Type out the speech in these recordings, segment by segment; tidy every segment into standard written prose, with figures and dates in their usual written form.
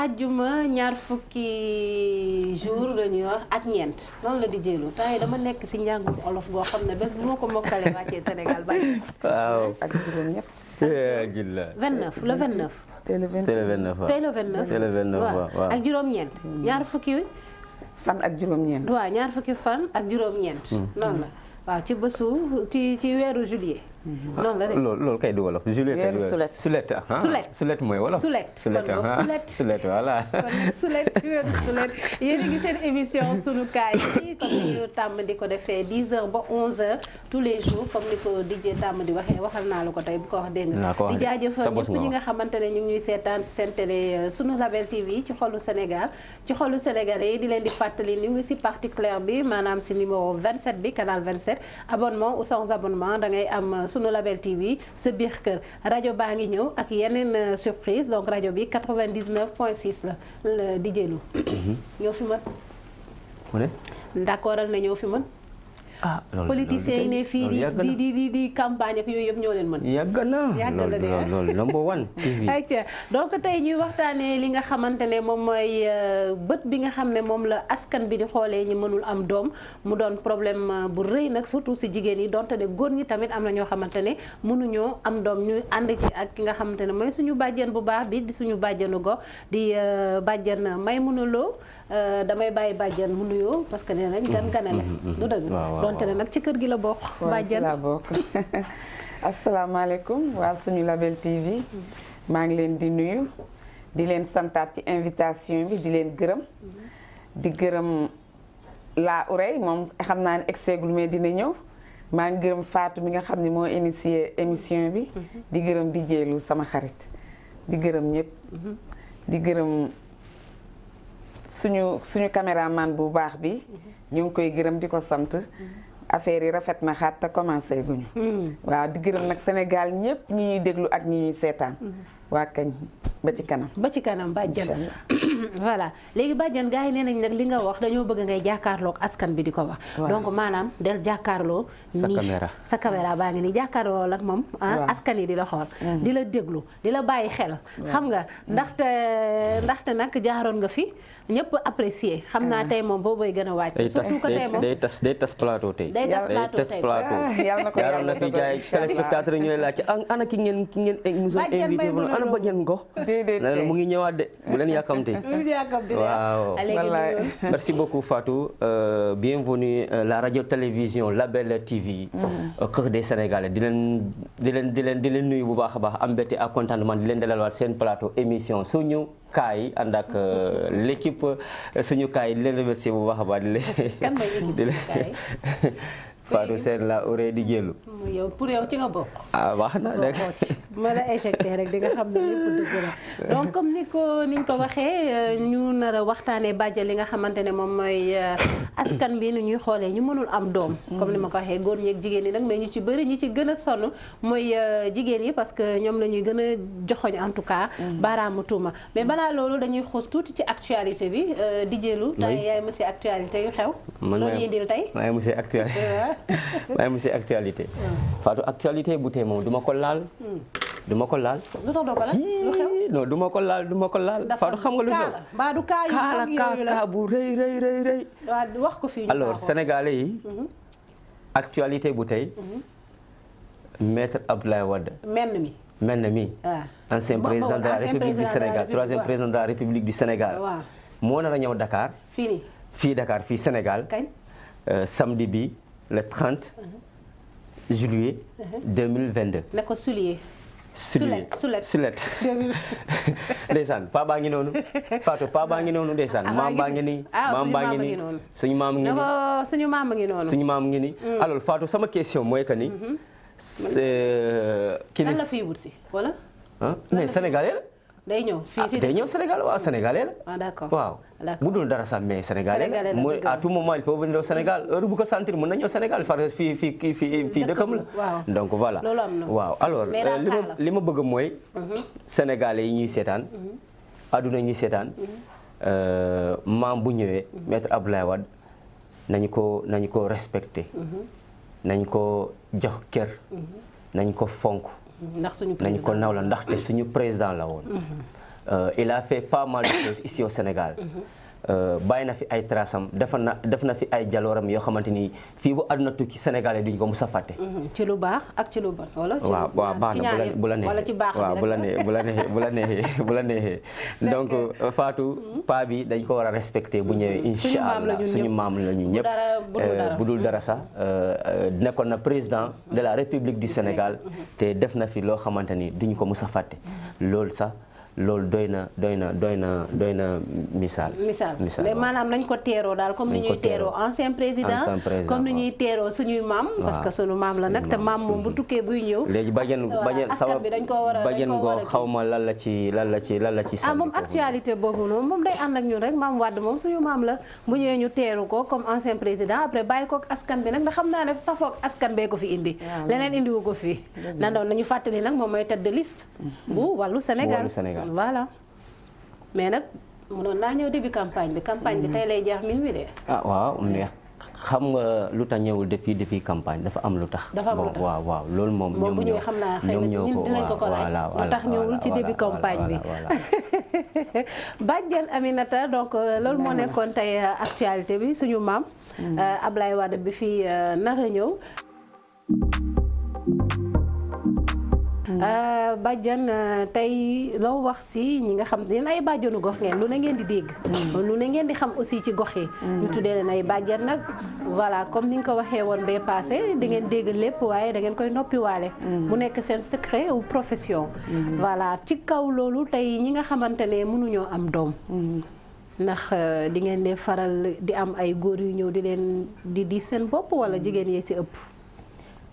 ajjuma ñaar fukki jour la ñuy wax ak ñeent noonu la di jëlu temps yi dama nekk si njàngum olof goo xam ne bés bu ma ko mokkalee wàccee Sénégal bàyyi. waaw ak juróom-ñett. 29 le 29. tey le 29 tey le 29 waaw tey le 29 tey le 29 waaw ak juróom-ñeent. ñaar fukki. fan ak juróom-ñeent. waaw ñaar fukki fan ak juróom-ñeent. noonu la waaw ci bésu ci weeru juillet. noonu la de. loolu kay du wolof. juillet weeru sulet. sulet mooy wolof. sulet sulet voilà. kon nag sulet ci weeru sulet yéen a ngi seen émission sunu kaay yi comme ni ñu tàmm di ko defee 10h ba 11h tous les jours comme ni ko DJ tàmm di waxee waxal naa la ko tey bu ko wax dégg nga. di jaajëfal ñëpp ñi nga xamante ne ñu ngi ñuy seetaan si seen télé sunu Label TV ci xolu Sénégal ci xolu Sénégalais yi di leen di fàttali ni ngi si partie claire bi maanaam si numéro 27 bi canal 27 abonnement ou sans abonnement da ngay am. Sunu Label TV sa biir kër rajo baa ngi ñëw ak yeneen surprise donc rajo bi 99.6 la di jëlu ñëw fi mën mu ne d'accordal na ñëw fi mën politiciens yi ne fii di campagne ak yooyu yëpp ñoo leen mën. yàgg na loolu number one TV. ayca donc tey ñuy waxtaanee li nga xamante ne moom mooy bët bi nga xam ne moom la askan bi di xoolee ñi mënul am doom mu doon problème bu rëy nag surtout si jigéen yi donte ne góor ñi tamit am na ñoo xamante ne mënuñoo am doom ñu ànd ci ak ki nga xamante ne mooy suñu bàjjen bu baax bi di suñu bàjjenu gox di bàjjen Maimouna Lo damay bàyyi bàjjen mu nuyoo parce que nee nañ gan ganale du dëgg donte ne nag ci kër gi la bokk bàjjen la bokk asalaamaaleykum waa suñu Label TV maa ngi leen di nuyu di leen santaat ci invitation bi di leen gërëm di gërëm la oreille moom xam naa ne exeegul mais dina ñëw maa ngi gërëm Fatou mi nga xam ne moo initié émission bi di gërëm di jeelu sama xarit di gërëm ñëpp di gërëm suñu caméraman bu baax bi ñu ngi koy gërëm di ko sant affaire yi rafet na xaat te commencé guñu waaw di gërëm nag Sénégal ñëpp ñi ñuy déglu ak ñi ñuy seetaan waa kañ ba ci kanam bàjjan voilà léegi bàjjan gars yi nee nañ nag li nga wax dañoo bëgg ngay jàkkaarloog askan bi di ko wax donc maanaam del jàkkaarloo sa caméra baa ngi nii jàkkaarloo ak moom askan yi di la xool di la déglu di la bàyyi xel xam nga ndaxte nag jaaroon nga fi ñëpp apprécier xam naa tey moom boobooy gën a wàcc surtout que tey moom day tas plateau tey day tas plateau jaaroon na fi jaay téléspectateur ñu lay laaj ana ki ngeen émission invité ana bàjjan gox mu ngi ñëwaat de bu leen yàkkamte waaw merci beaucoup Fatou bienvenue la radio télévision Label TV Kër des Sénégalais di leen nuyu bu baax a baax am mbégte ak contentement di leen dalalaat seen plateau émission suñu kaay ànd ak l'équipe suñu kaay di leen remercier bu baax a baax di leen Fatou Seen la oreille di jëlu. yow pour yow ci nga bokk. wax na rek ma la éjecté rek di nga xam ne lépp dëgg la donc comme niñ ko waxee ñu nar a waxtaanee bàjjal li nga xamante ne moom mooy askan bi ni ñuy xoolee ñu mënul am doom. comme ni ma ko waxee góor ñi ak jigéen ñi nag mais ñu ci bëri ñi ci gën a sonn mooy jigéen yi parce que ñoom la ñuy gën a joxoñ en tout cas. baaraamu tuuma mais balaa loolu dañuy xuus tuuti ci actualité bi di jëlu. tey yaay monsieur actualité yu xew. loolu ñuy indil tey. maay monsieur actualité. maay monsieur actualité. Fatou actualité bu tey moom duma ko laal. duma ko laal. lu tax doo ko laal lu xew. non duma ko laal Fatou xam nga lu xew. mbaa du kaa yu kaa bu rëy. waaw wax ko fii. alors sénégalais yi. actualité bu tey. maître Abdoulaye Wade. menn mi. ancien président de la République du Sénégal troisième président de la République du Sénégal. moo nar a ñëw Dakar. fii Dakar fii Sénégal. kañ. samedi bi le 30 juillet 2022. ne ko soulier. sulet ndeysaan paa baa ngi noonu Fatou paa baa ngi noonu ndeysaan maam baa ngi nii maam baa ngi nii suñu maam ngi nii suñu maam ngi noonu suñu maam ngi nii alors Fatou sama question mooy que ni kii lan la fii wut si wala mais sénégalais la day ñëw fii si day ñëw Sénégal waaw sénégalais la d'accord waaw bu dul dara sax mais sénégalais la mooy à tout moment il peut venir au Sénégal heure bu ko sentir mën na ñëw Sénégal far fii dëkkam la donc voilà waaw alors li ma bëgg mooy sénégalais yi ñuy seetaan adduna ñuy seetaan maam bu ñëwee maître Abdoulaye Wade nañu ko respecté nañ ko jox kër nañ ko fonk nañ ko nawla ndaxte suñu président la woon il a fait pas mal de choses ici au Sénégal. bàyyi na fi ay trasam def na fi ay jalooram yoo xamante ni fii bu àdduna tukki Sénégalais duñ ko mus a fàtte. ci lu baax ak ci lu bon wala. waaw waaw baax na bu la neexee wala ci baax waaw bu la neexee donc Fatou pa bi dañ ko war a respecter bu ñëwee incha allah suñu maam la ñu ñëpp bu dul dara sax nekkoon na président de la République du Sénégal te def na fi loo xamante ni duñ ko mus a fàtte loolu sax. loolu doy na misaal. mais maanaam nañ ko teeroo daal comme ni ñuy teeroo ancien président comme ni ñuy teeroo suñuy maam. parce que suñu maam la nag te maam moom bu tukkee buy ñëw. léegi askan bi dañ ko war a bàjjen goo xaw ma lan la ci ah moom actualité boobu noonu moom day ànd ak ñun rek maam Wade moom suñu maam la bu ñëwee ñu teeru ko comme ancien président après bàyyi ko askan bi nag ndax xam naa ne safoog askan bee ko fi indi. leneen indiwu ko fi. nandoon nañu fàttali nag moom mooy tête de liste bu wàllu Sénégal. voilà mais nag mënoon naa ñëw début campagne bi tey lay jeex minuit de. ah waaw mais xam nga lu tax ñëwul depuis campagne dafa am lu tax. waaw loolu moom. bu ñëwee xam naa xëy na dinañ ko laaj lu tax ñëwul ci début campagne bi. Badiane Aminata donc loolu moo nekkoon tey actualité bi suñu maam. Ablaye Wade bi fi nar a ñëw. Badiane tey loo wax si ñi nga xam ne ay bàjjanu gox ngeen lu ne ngeen di dégg. lu ne ngeen di xam aussi ci gox yi. ñu tuddee leen ay bàjjan nag voilà comme ni nga ko waxee woon bee passé di ngeen dégg lépp waaye da ngeen koy noppiwaale. mu nekk seen secret ou profession. voilà ci kaw loolu tey ñi nga xamante ne mënuñoo am doom. ndax di ngeen di faral di am ay góor yu ñëw di leen di seen bopp wala jigéen yee si ëpp.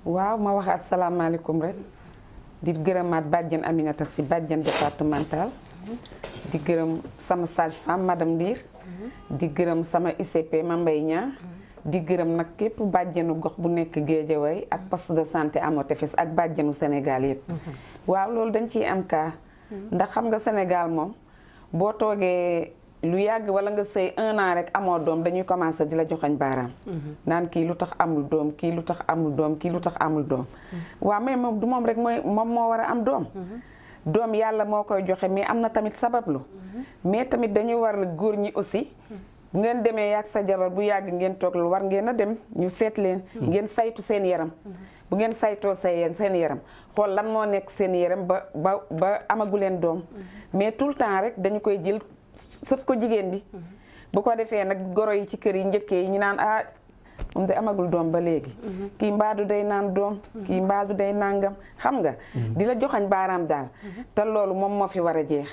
waaw ma wax asalaamaaleykum rek. di gërëmaat Badiane Aminata si Badiane départemental di gërëm sama sage-femme madame Ndir di gërëm sama ICP Mame Mbaye Niang di gërëm nag képp bàjjenu gox bu nekk Guédiawaye ak poste de santé Hamo Tefes ak bàjjenu Sénégal yëpp waaw loolu dañ ciy am kaa ndax xam nga Sénégal moom boo toogee lu yàgg wala nga sëy 1 an rek amoo doom dañuy commencé di la joxañ baaraam naan kii lu tax amul doom kii lu tax amul doom kii lu tax amul doom waaw mais moom du moom rek moom moo war a am doom doom yàlla moo koy joxe mais am na tamit sabablu mais tamit dañuy war góor ñi aussi bu ngeen demee yàgg sa jabar bu yàgg ngeen toog lu war ngeen a dem ñu seet leen ngeen saytu seen yaram bu ngeen saytoo seen yaram xool lan moo nekk seen yaram ba amagu leen doom mais tout le temps rek dañu koy jël sëf ko jigéen bi bu ko defee nag goro yi ci kër yi njëkkee yi ñu naan moom de amagul doom ba léegi kii mbaadu day naan doom kii mbaadu day nangam xam nga di la joxañ baaraam daal te loolu moom moo fi war a jeex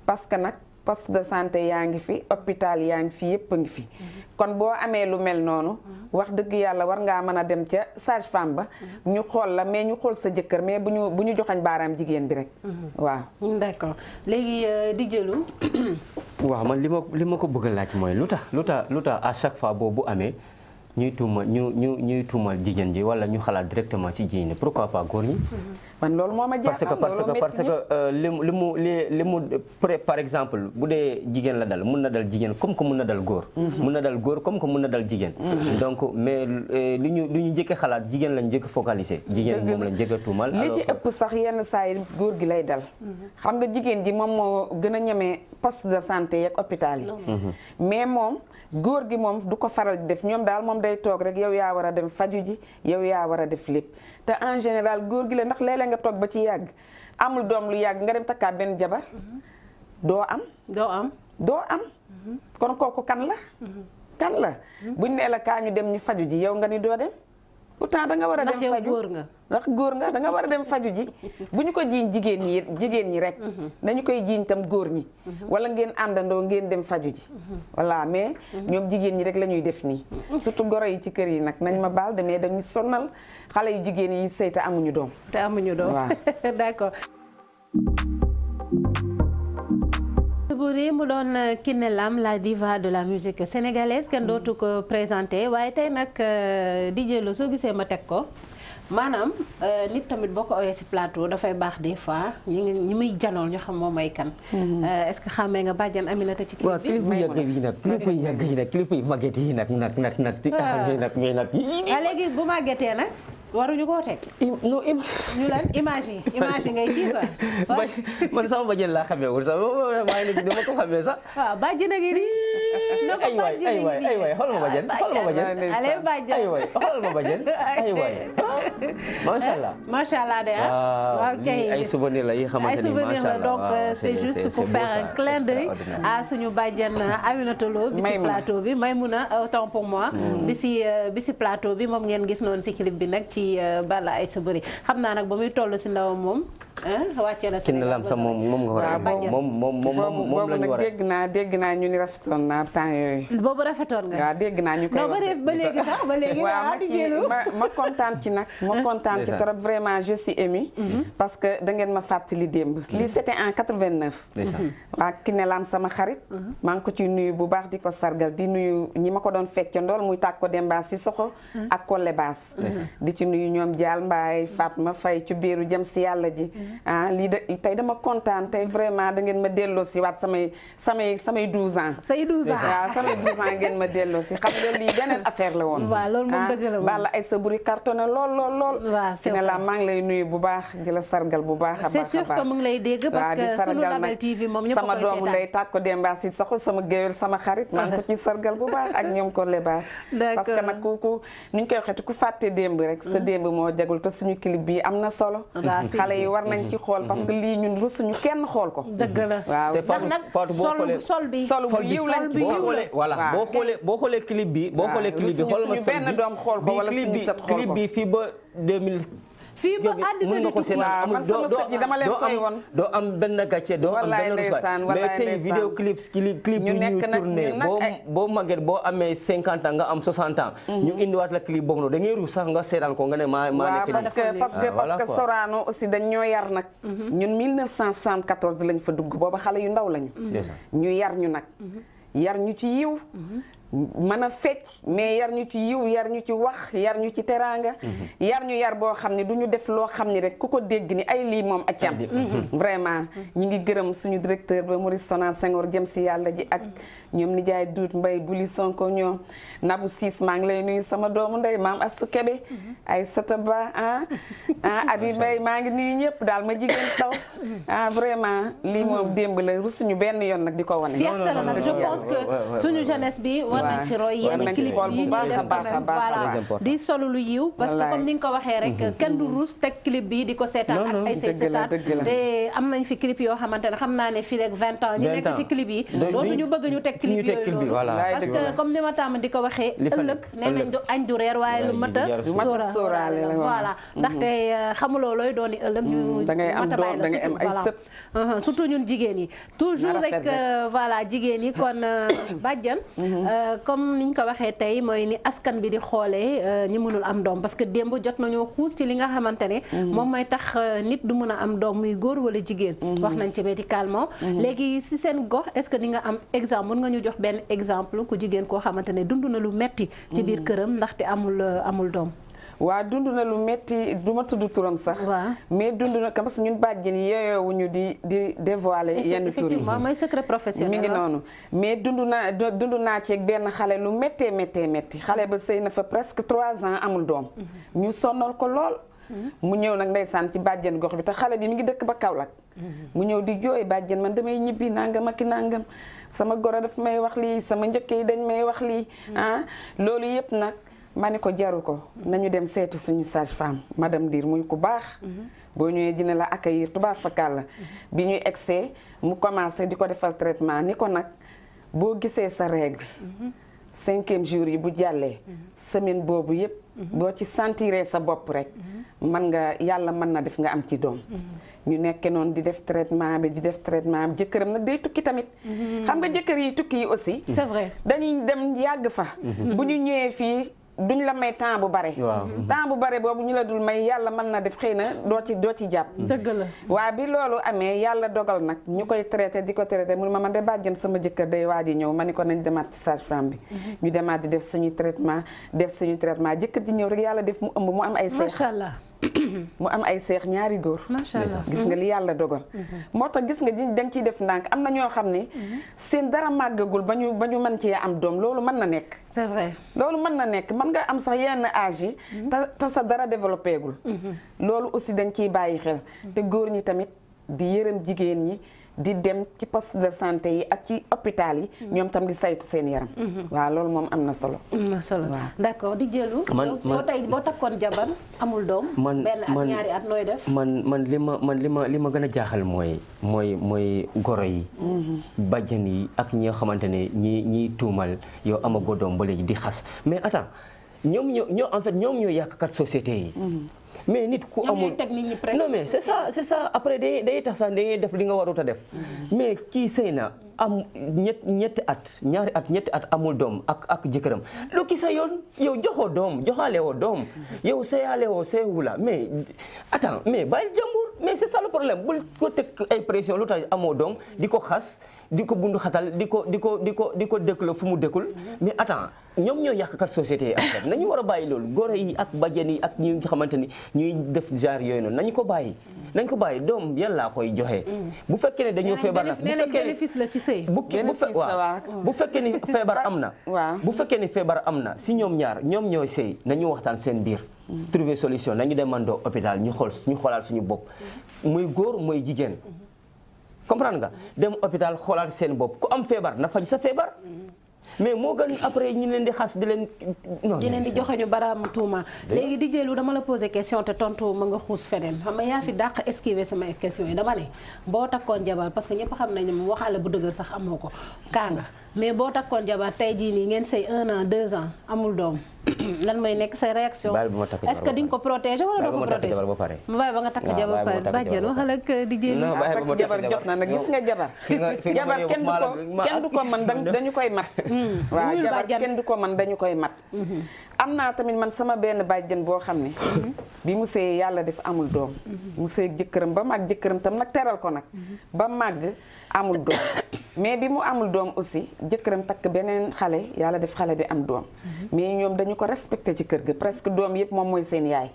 parce que nag poste de santé yaa ngi fi hôpital yaa ngi fi yëpp a ngi fi kon boo amee lu mel noonu wax dëgg yàlla war ngaa mën a dem ca sage-femme ba ñu xool la mais ñu xool sa jëkkër mais bu ñu joxañ baaraam jigéen bi rek waaw d'accord léegi di jëlu waaw man li ma ko bëgg a laaj mooy lu tax à chaque fois boobu amee ñuy tuumal jigéen ji wala ñu xalaat directement ci jigéen ñi pourquoi pas góor ñi. man loolu moo ma jaaxal parce que li mu par exemple bu dee jigéen la dal mun na dal jigéen comme que mun na dal góor. mun na dal góor comme que mun na dal jigéen. donc mais li ñu njëkk a xalaat jigéen lañ njëkk a focaliser. jigéen moom lañ njëkk a tuumal. li ci ëpp sax yenn saa yi góor gi lay dal. xam nga jigéen ji moom moo gën a ñemee poste de santé yeeg hôpital yi. mais moom. góor gi moom du ko faral di def ñoom daal moom day toog rek yow yaa war a dem faju ji yow yaa war a def lépp te en général góor gi la ndax léeg-léeg nga toog ba ci yàgg amul doom lu yàgg nga dem takkaat benn jabar doo am kon kooku kan la buñ nee la kaa ñu dem ñu faju ji yow nga ni doo dem pourtant da nga war a dem faju ndax góor nga da nga war a dem faju ji bu ñu ko jiiñ jigéen ñi rek dañu koy jiiñ tam góor ñi wala ngeen àndandoo ngeen dem faju ji voilà mais ñoom jigéen ñi rek la ñuy def nii surtout goro yi ci kër yi nag nañ ma baal demee dañuy sonal xale yu jigéen yi sëy te amuñu doom waaw d'accord mu doon Kiné Lam la diva de la musique sénégalaise kenn dootu ko présenté waaye tey nag di jëlo soo gisee ma teg ko maanaam nit tamit boo ko oyee ci plateau dafay baax des fois ñi muy janool ñu xam moom may kan est-ce que xamee nga Badiane Aminata ci clip bu yàgg yi nag clip yu màgget yi nag léegi bu màggetee nag waruñu koo teg. non ñu lan image yi ngay kii quoi. man sama bàjjen laa xamee wul sax maa ngi dama ko xamee sax. waaw bàjjen a ngi nii. ay waay xool ma bàjjen allez bàjjen ay waay xool ma bàjjen ay waay macha allah. macha allah de waaw kay ay souvenir la yi xamante ni macha allah donc c'est juste pour faire un clin d'œil à suñu bàjjen Aminata Lo bi si plateau bi Maymuna autant pour moi. bi si plateau bi moom ngeen gis noonu si clip bi nag ci Balla Aïssa Boury xam naa nag ba muy toll si ndawam moom wàccee la Kiné Lam sax moom nga war a moom la ñu war a dégg naa ñu ni rafetoon naa temps yooyu. boobu rafetoon nga. waaw dégg naa ñu koy wax ba léegi sax ba léegi. ma kontaan ci nag. ma kontaan ci trop vraiment je suis émue. parce que da ngeen ma fàttali démb. lii c'était en 89. waa Kiné Lam sama xarit. maa ngi ko ciy nuyu bu baax di ko sargal di nuyu ñi ma ko doon feccandool muy tàkk ko Demba Sissoko ak Collé Bass. di ci nuyu ñoom Dial Mbaye Fatma Faye ci biiru jëm si yàlla ji. lii de tey dama kontaan tey vraiment da ngeen ma delloo si waat samay 12 ans. say 12 ans waaw samay 12 ans ngeen ma delloo si xam nga lii beneen affaire la woon. waaw loolu moom dëgg la moom Balla Aïssa Boury cartonné lool. waaw Kiné Lam maa ngi lay nuyu bu baax di la sargal bu baax a baax. c'est sûr que mu ngi lay dégg parce que sunu Label TV moom ñëpp a koy sama doomu lay tàkk ko Demba Sissoko sama géwél sama xarit maa ngi ko ciy sargal bu baax ak ñoom ko lebaas. parce que nag ku ni ñu koy waxee ku fàtte démb rek sa démb moo jagul te suñu clip bi am na solo. xale yi war nañ ci xool parce que lii ñun rusuñu kenn xool ko. dëgg la waaw te Fatou boo xoolee sol bi bu yiw lañ ci voilà boo xoolee clip bi xool ma benn doom xool ko wala suñu sët xool ko clip bi fii ba 2000 fii ba àddina di tukki waaw man sama sët yi dama leen koy woon doo am benn gàcce doo am benn rusaay mais tey vidéo clip yi ñuy tourné boo màgget boo amee 50 ans nga am 60 ans ñu indiwaat la clip boobu noonu da ngay ruus sax nga seetaan ko nga ne maa nekk parce que Sorano aussi dañ ñoo yar nag ñun 1974 lañ fa dugg booba xale yu ndaw lañu ñu yar ñu nag yar ñu ci yiw mën a fecc mais yar ñu ci yiw yar ñu ci wax yar ñu ci teraanga yar ñu yar boo xam ne du ñu def loo xam ni rek ku ko dégg ni ay lii moom accam vraiment ñi ngi gërëm suñu directeur ba Maurice Sonal Senghor jëm si yàlla ji ak ñoom nijaay Duut Mbay Buli Sonko ñoom Nabou Siis maa ngi lay nuyu sama doomu ndey maam Astou Kébé ay sata ba Abi Mbay maa ngi nuyu ñëpp daal ma jigéen saw vraiment lii moom démb la rusuñu benn yoon nag di ko wane fierté la nag je pense que suñu jeunesse bi war nañ si roy yenn clip yi ñuy def quand même voilà di solo lu yiw parce que comme ni nga ko waxee rek kenn du ruus teg clip bi di ko seetaan ak ay say seetaan te am nañ fi clip yoo xamante ne xam naa ne fii rek 20 ans ñu nekk ci clip yi dootuñu bëgg ñu teg clip yooyu noonu parce que comme ni ma tàmm di ko waxee ëllëg nee nañ du añ du reer waaye lu mat a sóoraale la voilà ndaxte xamuloo looy dooni ëllëg ñu da ngay am doom da ngay am ay sët surtout ñun jigéen yi toujours rek voilà jigéen yi kon bàjjan comme niñ ko waxee tey mooy ni askan bi di xoolee ñi mënul am doom parce que démb jot nañoo xuus ci li nga xamante ne moom mooy tax nit du mën a am doom muy góor wala jigéen wax nañ ci médicalement léegi si seen gox est-ce que di nga am exemple mën nga ñu jox benn exemple ku jigéen koo xamante ne dund na lu metti ci biir këram ndaxte amul doom waaw dund na lu metti du ma tudd turam sax mais dund na parce que ñun bàjjen yi yeyoowuñu di dévoiler yenn tur yi mooy secret professionnel mi ngi noonu mais dund naa ci benn xale lu méttee métti xale ba sëy na fa presque 3 ans amul doom ñu sonnal ko lool mu ñëw nag ndeysaan ci bàjjen gox bi te xale bi mi ngi dëkk ba Kaolack mu ñëw di jooy bàjjen man damay ñibbi nangam ak nangam sama goro daf may wax lii sama njëkk yi dañ may wax lii loolu yëpp nag ma ni ko jaru ko nañu dem seetu suñu sage-femme madame Dir muy ku baax boo ñëwee dina la accueillir tubaab fakal la bi ñuy egsee mu commencé di ko defal traitement ni ko nag boo gisee sa règle 5e jour yi bu jàllee semaine boobu yëpp boo ci sentiree sa bopp rek yàlla mën na def nga am ci doom ñu nekke noonu di def traitement bi jëkkëram nag day tukki tamit xam nga jëkkër yi tukki yi aussi c'est vrai dañuy dem yàgg fa bu ñu ñëwee fii duñ la may temps bu bare temps bu bare boobu ñu la dul may yàlla mën na def xëy na doo ci jàpp dëgg la waa bi loolu amee yàlla dogal nag ñu koy traité di ko traité mu ne ma man de bàjjen sama jëkkër day waaj a ñëw ma ni ko nañ demaat ci sage-femme bi ñu demaat di def suñu traitement jëkkër ji ñëw rek yàlla def mu ëmb mu am ay seex macha allah mu am ay seex ñaari góor. macha allah gis nga li yàlla dogal. moo tax gis nga danga ciy def ndànk am na ñoo xam ne seen dara màggagul ba ñu mën cee am doom loolu mën na nekk. c'est vrai loolu mën na nekk mën nga am sax yenn âge yi. te sa dara développé gul. loolu aussi dañ ciy bàyyi xel. te góor ñi tamit di yërëm jigéen ñi. di dem ci poste de santé yi ak ci hôpital yi ñoom tam di saytu seen yaram. waaw loolu moom am na solo. am na solo d'accord di jëlu. boo takkoon jabar amul doom. benn at ñaari at nooy def. man li ma gën a jaaxal mooy goro yi. bàjjan yi ak ñi nga xamante ne ñiy tuumal yow amagoo doom ba léegi di xas mais attends ñoom ñoo yàqkat société yi. mais nit ku amul non mais c'est ça après day tax sax day def li nga warut a def mais kii sëy na am ñaari at amul doom ak jëkkëram lu ki sa yoon yow joxoo doom joxaale woo doom yow seeyaale woo seewu la mais attends mais bàyyil jàmbur mais c'est ça le problème bul ko teg ay pression lu tax amoo doom di ko xas di ko bundu xatal di ko dëkk fu mu dëkkul mais attends ñoom ñoo yàqkat société yi en nañu war a bàyyi loolu góor yi ak bajjan yi ak ñi nga xamante ni ñuy def genre yooyu noonu nañ ko bàyyi doom yàlla koy joxe. bu fekkee ne dañoo feebar nag bénéfice la ci sëy. bu fekkee ni feebar am na. bu fekkee ni feebar am na si ñoom ñaar ñoom ñooy sëy nañu waxtaan seen biir. trouver solution nañu demandoo hôpital ñu xoolaat suñu bopp muy góor muy jigéen. comprendre nga dem hôpital xoolaat seen bopp ku am feebar na faj sa feebar. mais moo gën après ñi leen di xas di leen. non di leen di joxe ñu baraamu tuuma. léegi di jëlu dama la posé question te tontu ma nga xuus feneen xam nga yaa fi dàq esquiver sama question yi dama ne boo takkoon jabar parce que ñëpp xam nañu moom waxaale bu dëgër sax amoo ko kaa nga mais boo takkoon jabar tey jii nii ngeen sëy 1 an 2 ans amul doom lan mooy nekk sa réaction. est-ce que di nga ko protéger wala doo ko protéger ma bàyyi ba nga takk jabar ba pare bàjjen waxal ak di jëlu. takk jabar jot na nag gis nga jabar. jabar kenn du ko mën dañu koy mat. waaw jabar kenn du ko mën dañu koy mat. am naa tamit man sama benn bàjjen boo xam ne bi mu sëy yàlla def amul doom mu sëy jëkkëram ba mag jëkkëram tam nag teral ko nag ba màgg amul doom mais bi mu amul doom aussi jëkkëram takk beneen xale yàlla def xale bi am doom mais ñoom dañu ko respecté ci kër ga presque doom yëpp moom mooy seen yaay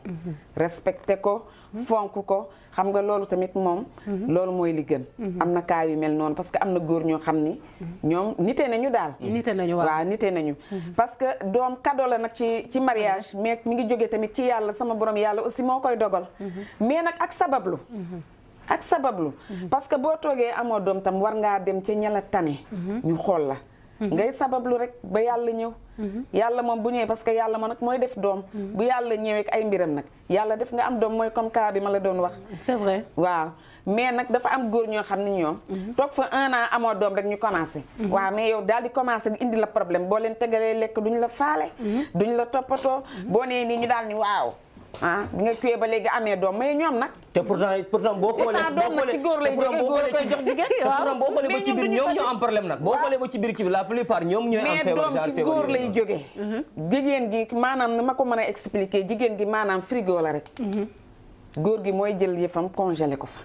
respecté ko fonk ko xam nga loolu tamit moom loolu mooy li gën am na cas yu mel noonu parce que am na góor ñoo xam ni ñoom nite nañu daal nite nañu waaw nite nañu parce que doom cadeau la nag ci mariage mais mi ngi jógee tamit ci yàlla sama borom yàlla aussi moo koy dogal mais nag ak sabablu parce que boo toogee amoo doom tam war ngaa dem ca ñala tane ñu xool la ngay sabablu rek ba yàlla ñëw yàlla moom bu ñëwee parce que yàlla moom nag mooy def doom bu yàlla ñëwee ak ay mbiram nag yàlla def nga am doom mooy comme cas bi ma la doon wax c'est vrai waaw mais nag dafa am góor ñoo xam ne ñoom toog fa 1 an amoo doom rek ñu commencé waaw mais yow daal di commencé indi la problème boo leen tegalee lekk duñ la faale duñ la toppatoo boo nee nii ñu daal ni waaw bi nga tuyee ba léegi amee doom mais ñoom nag te pourtant boo xoolee doom nag ci góor lay jógee góor koy jox jigéen pourtant boo xoolee ba ci biir ñoom ñoo am problème nag boo xoolee ba ci biir kii bi la plupart ñoom ñooy am feebar mais doom ci góor lay jógee jigéen gi maanaam na ma ko mën a expliquer jigéen gi maanaam frigo la rek góor gi mooy jël yëfam congelé ko fa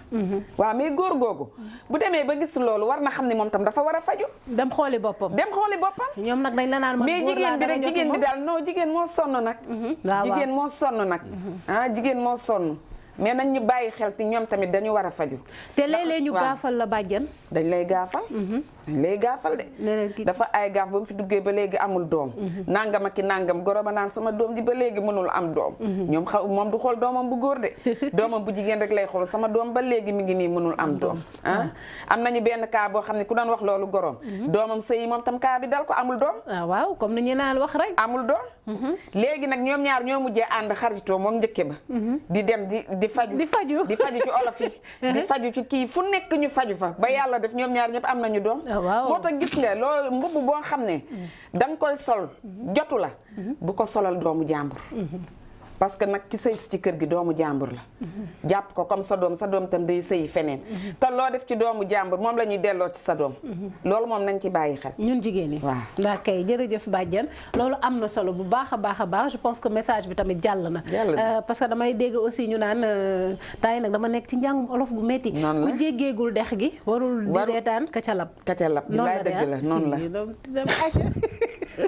waaw mais góor googu bu demee ba gis loolu war na xam ne moom tam dafa war a faju dem xooli boppam ñoom nag dañ la naan man mais jigéen bi rek jigéen bi daal non jigéen moo sonn nag jigéen moo sonn nag jigéen moo sonn mais nañ ñu bàyyi xel te ñoom tamit dañu war a faju te léeg-léeg ñu gaafal la bàjjan dañ lay gaafal dañ lay gaafal de dafa ay gaaf ba mu fi duggee ba léegi amul doom nangam ak i nangam goro ba naan sama doom ji ba léegi mënul am doom ñoom moom du xool doomam bu góor de doomam bu jigéen rek lay xool sama doom ba léegi mi ngi nii mënul am doom am nañu benn cas boo xam ne ku doon wax loolu goroom doomam sëyi moom tam cas bi dal ko amul doom waaw comme ni ñu naan wax rek amul doom léegi nag ñoom ñaar ñoo mujjee ànd xaritoo moom njëkke ba di dem di faju ci olof yi di faju ci kii fu nekk ñu faju fa ba yàlla def ñoom ñaar ñëpp am nañu doom moo tax gis nga loolu mbubb boo xam ne da nga koy sol jotu la bu ko solal doomu jàmbur parce que nag ki sëy ci kër gi doomu jàmbur la jàpp ko comme sa doom tam day sëyi feneen te loo def ci doomu jàmbur moom la ñuy delloo ci sa doom loolu moom nañ ci bàyyi xel ñun jigéen ñi waaw ndaa kay jërëjëf bàjjen loolu am na solo bu baax a baax je pense que message bi tamit jàll na parce que damay dégg aussi ñu naan temps yi nag dama nekk ci njàngum olof bu métti ku jéggeegul dex gi warul di reetaan kacalab bi laay dëgg la noonu la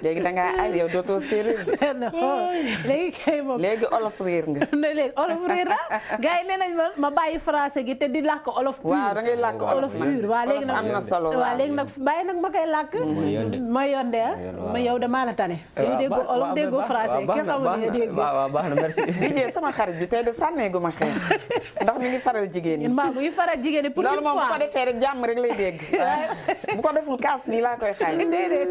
léegi da ngaa ay yow dootoo séeréer léegi kay moom léegi olof réer nga. léegi olof réer la gars yi nee nañ ma bàyyi français gi te di làkk olof pur. waaw da ngay làkk olof pur waaw léegi nag am na solo waaw léegi nag bàyyi nag ma koy làkk. ma yonde ma yow de maa la tane. yow déggoo olof déggoo français ki xamul nga dégg. waaw baax na merci. Dijé sama xarit bi tey de sànneegu ma xeeñ ndax mi ngi faral jigéen ñi. maa ngi faral jigéen ñi pour une fois loolu moom bu ko defee rek jàmm rek lay dégg. bu ko deful kaas bi laa koy xañ. déedéet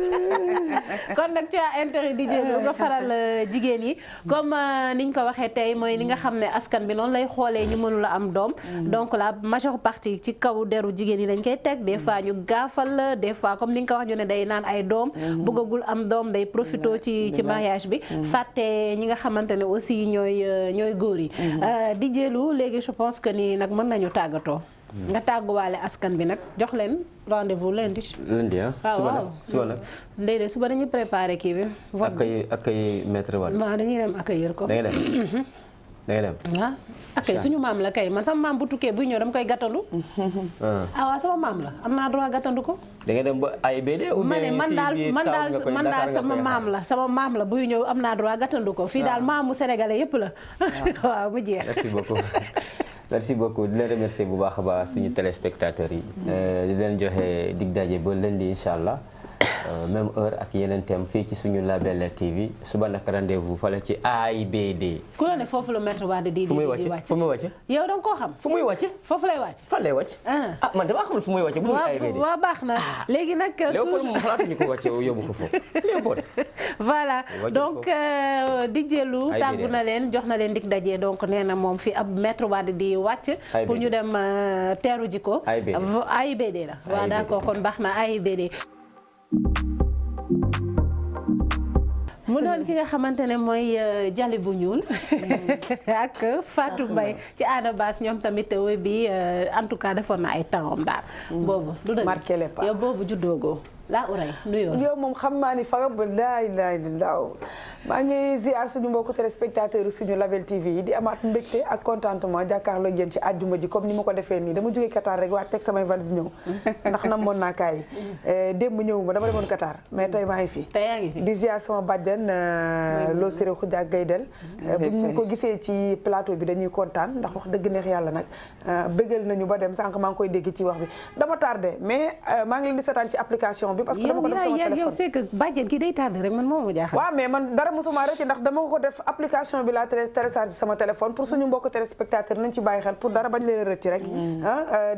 kon nag tu as intérêt Dijé nga faral jigéen yi comme niñ ko waxee tey mooy li nga xam ne askan bi noonu lay xoolee ñu mënula am doom. donc la majeure partie ci kaw deru jigéen yi dañ koy teg des fois ñu gaafal la des fois comme ni nga ko wax ñu ne day naan ay doom. bëggagul am doom day profito ci mariage bi. fàtte ñi nga xamante ne aussi ñooy góor yi. Dijé Lu léegi je pense que ni nag mën nañu tàggatoo. nga tàgguwaale askan bi nag jox leen rendez-vous lundi. lundi suba nag. ndey de suba dañuy préparé kii bi. accueil maître Wade. waaw dañuy dem accueillir ko. da ngay dem. waaw accueil suñu maam la kay man sama maam bu tukkee buy ñëw dama koy gàttandu. waaw sama maam la am naa droit gàttandu ko. da ngay dem ba AIBD ou bien man daal sama maam la buy ñëw am naa droit gàttandu ko. fii daal maamu sénégalais yëpp la. waaw mu jeex. merci beaucoup. merci beaucoup di leen remercier bu baax a baax suñu téléspectateurs yi. di leen joxe dig daje ba lundi incha allah même heure ak yeneen thème fii ci suñu Label TV suba nag rendez-vous fale ci AIBD. ku la ne foofu la maître Wade di wàcc fu muy wàcc. yow da nga koo xam. fu muy wàcc. foofu lay wàcc. fan lay wàcc. man damaa xamul fu muy wàcc bu dul AIBD. waaw baax na léegi nag. Léopold moom xalaatuñu ko wàcce yóbbu ko foofu Léopold. voilà donc Dijé Lu tàggu na leen jox na leen dig daje donc nee na moom fi ab maître Wade di wàcc. pour ñu dem teeru ji ko. AIBD la waaw d'accord kon baax na AIBD. mu doon ki nga xamante ne mooy Jali bu ñuul ak Fatou Mbaye ci Ada Bass ñoom tamit wéy bi en tout cas defoon na ay temps am daal. boobu du dëgg marqué les pas yow boobu juddoogoo laa uray nuyoo. yow moom xam naa ni faram ba laay maa ngi ziar suñu mbokku téléspectateurs suñu Label TV yi di amaat mbégte ak contentement jàkkaarloo ngeen ci àjjuma ji comme ni ma ko defee nii dama jógee Qatar rek waaj teg samay valise ñëw ndax namoon naa kaay démb ñëwuma dama demoon Qatar mais tey maa ngi fi. tey yaa ngi fi di ziar sama bàjjen loo séré Khoudia Gaydel bu ñu ko gisee ci plateau bi dañuy kontaan ndax wax dëgg neex yàlla nag bëggal nañu ba dem sànq maa ngi koy dégg ci wax bi dama tardé mais maa ngi leen di seetaan ci application bi parce que dama ko def sama téléphone yow c'est que bàjjen ki day tardé rek man moo ma jaaxal. waaw mais man dara mosuma rëcc ndax dama ko def application bi laa téléchargé sama téléphone pour suñu mbokk téléspectateur nañ ci bàyyi xel pour dara bañ leen rëcc rek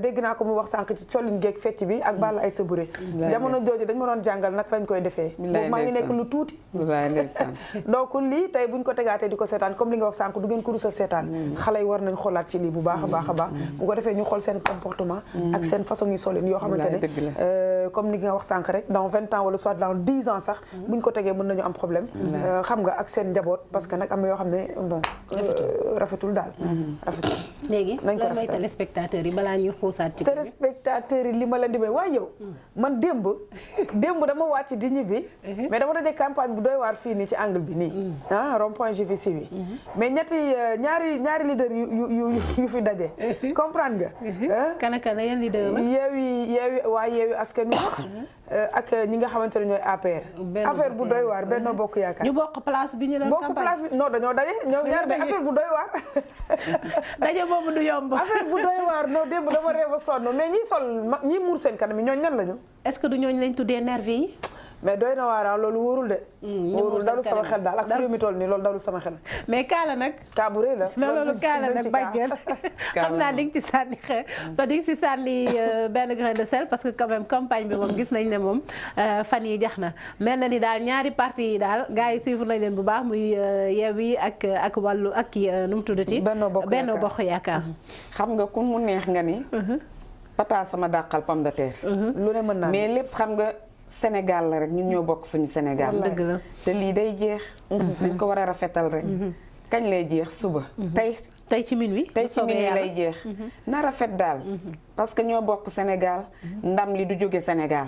dégg naa ko mu wax sànq ci collin geeg fecc bi ak Balla ay Sabure jamono jooju dañ ma doon jàngal nag lañ koy defee boobu maa ngi nekk lu tuuti donc lii tey buñ ko tegaatee di ko seetaan comme li nga wax sànq du ngeen ko rus a seetaan xale yi war nañ xoolaat ci lii bu baax a baax a baax bu ko defee ñu xool seen comportement ak seen façon yi solin yoo xamante ne comme ni nga wax sànq rek dans 20 ans wala soit dans 10 ans sax buñ ko tegee mën nañu am problème xam nga ak seen njaboot parce que nag am na yoo xam ne bon rafetul daal rafetul léegi lan mooy téléspectateurs yi balaa ñuy xuusaat ci téléspectateurs yi li ma leen di may waaye yow man démb dama wàcc di ñibbi mais dama daje campagne bu doy waar fii nii ci angle bi nii rond point JVC bi mais ñaari leader yu fi daje comprendre nga kana yan leader la yeewi askan wi ak ñi nga xamante ne ñooy APR affaire bu doy waar Benno Bokk Yaakaar ñu bokk place bi ñu doon campagne bokk place bi non dañoo daje ñoom ñaar mais affaire bu doy waar daje boobu du yomb affaire bu doy waar non démb dama réew a sonn mais ñi muur seen kanam yi ñooñu ñan lañu est-ce que du ñooñu lañ tuddee nervi yi mais doy na waar loolu wóorul de. wóorul dalu sama xel daal ak fi mi toll nii loolu dalu sama xel. mais kaala nag. kaa bu rëy la. loolu kaala nag bàjjel xam naa di nga ci sànni xeer te di nga ci sànni benn grain de sel parce que quand même campagne bi moom gis nañ ne moom fan yi jax na mel na ni daal ñaari parti yi daal gars yi suivre nañ leen bu baax muy Yewwi ak wàllu ak kii nu mu tuddati. Benno Bokk Yaakaar. xam nga ku mu neex nga ni. pata sama dàqal pomme de terre. lu ne mën naa mais lépp xam nga. Sénégal la rek ñun ñoo bokk suñu Sénégal. dëgg la te lii day jeex. dañ ko war a rafetal rek. kañ lay jeex suba. tey ci minuit. tey ci minuit lay jeex. na rafet daal. parce que ñoo bokk Sénégal ndam li du jóge Sénégal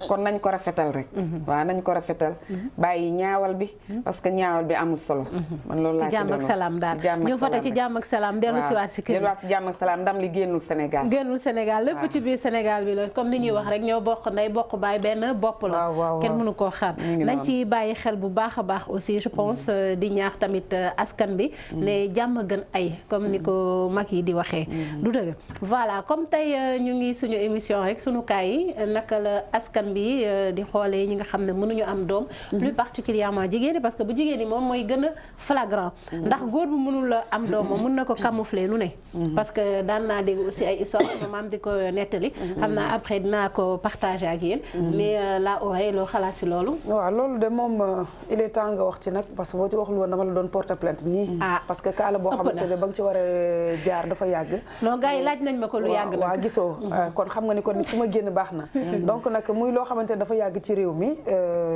kon nañ ko rafetal rek waaw nañ ko rafetal bàyyi ñaawal bi parce que ñaawal bi amul solo man loolu laa ci jàmm ak salaam daal ñu voté ci jàmm ak salaam dellu si waat si kër dellu waat ci jàmm ak salaam ndam li génnul Sénégal lépp ci biir Sénégal bi la comme ni ñuy wax rek ñoo bokk ndey bokk baay benn bopp la kenn mënu koo xaar nañ ci bàyyi xel bu baax a baax aussi je pense di ñaax tamit askan bi ne jàmm gën ay comme ni ko mag yi di waxee du dëgg voilà comme tey ñu ngi suñu émission rek suñu kaay yi naka la askan bi di xoolee ñi nga xam ne mënuñu am doom plus particulièrement jigéen ñi parce que bu jigéen ñi moom mooy gën a flagrant ndax góor bu mënul la am doom moom mën na ko camoufler nu ne parce que daan naa dégg aussi ay histoire ma maam di ko nettali xam naa après dinaa ko partager ak yéen mais la oreille loo xalaat si loolu waaw loolu de moom il est temps nga wax ci nag parce que boo ci waxul woon dama la doon porter plainte nii parce que kaala boo xamante ne ba nga ci war a jaar dafa yàgg non gars yi laaj nañ ma ko lu yàgg waaw gisoo kon xam nga ni kon fu ma génn baax na donc nag muy loo xamante ne dafa yàgg ci réew mi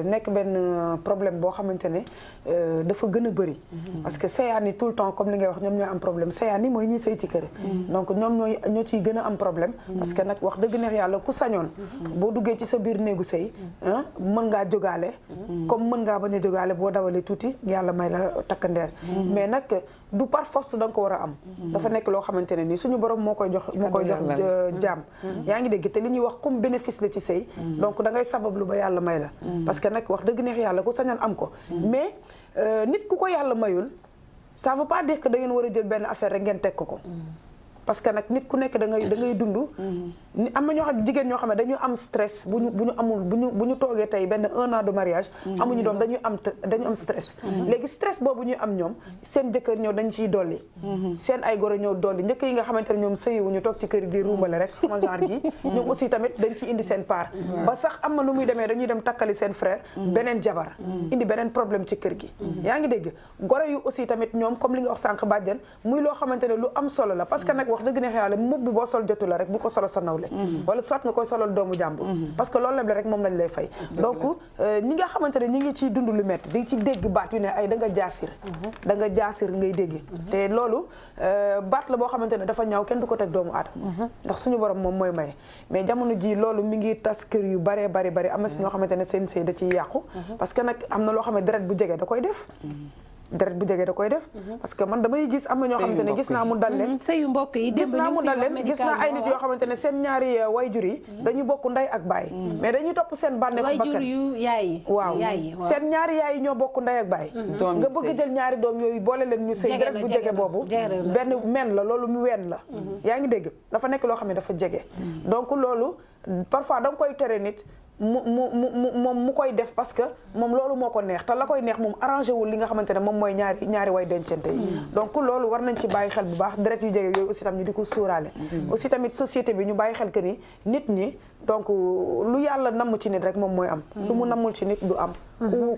nekk benn problème boo xamante ne dafa gën a bëri parce que seyaan yi tout le temps comme li ngay wax ñoom ñooy am problème seyaan yi mooy ñuy sëy ci kër donc ñoom ñoo ciy gën a am problème parce que nag wax dëgg neex yàlla ku sañoon boo duggee ci sa biir néegu sëy mën ngaa jógaale comme mën ngaa bañ a jógaale boo dawalee tuuti yàlla may la takkandeer mais nag du par force da nga ko war a am dafa nekk loo xamante ne nii suñu borom moo koy jox jaam yaa ngi dégg te li ñuy wax comme bénéfice la ci sëy donc da ngay sabablu ba yàlla may la parce que nag wax dëgg neex yàlla ku sañoon am ko mais nit ku ko yàlla mayul ça veut pas dire que da ngeen war a jël benn affaire rek ngeen teg ko parce que nag nit ku nekk da ngay dund ni am na ñoo xam jigéen ñoo xam ne dañu am stress bu ñu toogee tey benn 1 an de mariage amuñu doom dañu am stress léegi stress boobu ñuy am ñoom seen jëkkër ñëw dañ ciy dolli seen ay goro ñëw dolli njëkk yi nga xamante ne ñoom sëyiwuñu toog ci kër di ruumbale rek sama genre gi ñoom aussi tamit dañ ci indi seen part ba sax am na lu muy demee dañuy dem takkali seen frère beneen jabar indi beneen problème ci kër gi yaa ngi dégg goro yu aussi tamit ñoom comme li nga wax sànq bàjjan muy loo xamante ne lu am solo la parce que nag wax dëgg neex yàlla mbubb boo sol jotu la rek bu ko solo sa nawle wala soit nga koy solal doomu jàmbur parce que loolu la rek moom lañ lay fay donc ñi nga xamante ne ñi ngi ciy dund lu métti di ci dégg baat yu ne ay da nga jaasir ngay dégg te loolu baat la boo xamante ne dafa ñaaw kenn du ko teg doomu aadama ndax suñu borom moom mooy maye mais jamono ji loolu mi ngi tas kër yu bari am na si ñoo xamante ne seen sëy da ciy yàqu parce que nag am na loo xam ne deret bu jege da koy def parce que man damay gis am na ñoo xamante ne gis naa mu dal leen sëyu mbokk yi gis naa mu dal leen gis naa ay nit yoo xamante ne seen ñaari wayjur yi dañu bokk ndey ak baay mais dañuy topp seen bànneexu bakkan wayjur yu yaay waaw seen ñaari yaay yi ñoo bokk ndey ak baay nga bëgg jël ñaari doom yooyu boole leen ñu sëy deret bu jege boobu benn men la loolu mu ween la yaa ngi dégg dafa nekk loo xam ne dafa jege donc loolu parfois da nga koy tere nit mu koy def parce que moom loolu moo ko neex te la koy neex moom arrangé wul li nga xamante ne moom mooy ñaari way dencante yi donc loolu war nañ ci bàyyi xel bu baax deret yu jege yooyu aussi tam ñu di ko suuraale aussi tamit société bi ñu bàyyi xel que ni nit ñi donc lu yàlla namm ci nit rek moom mooy am lu mu nammul ci nit du am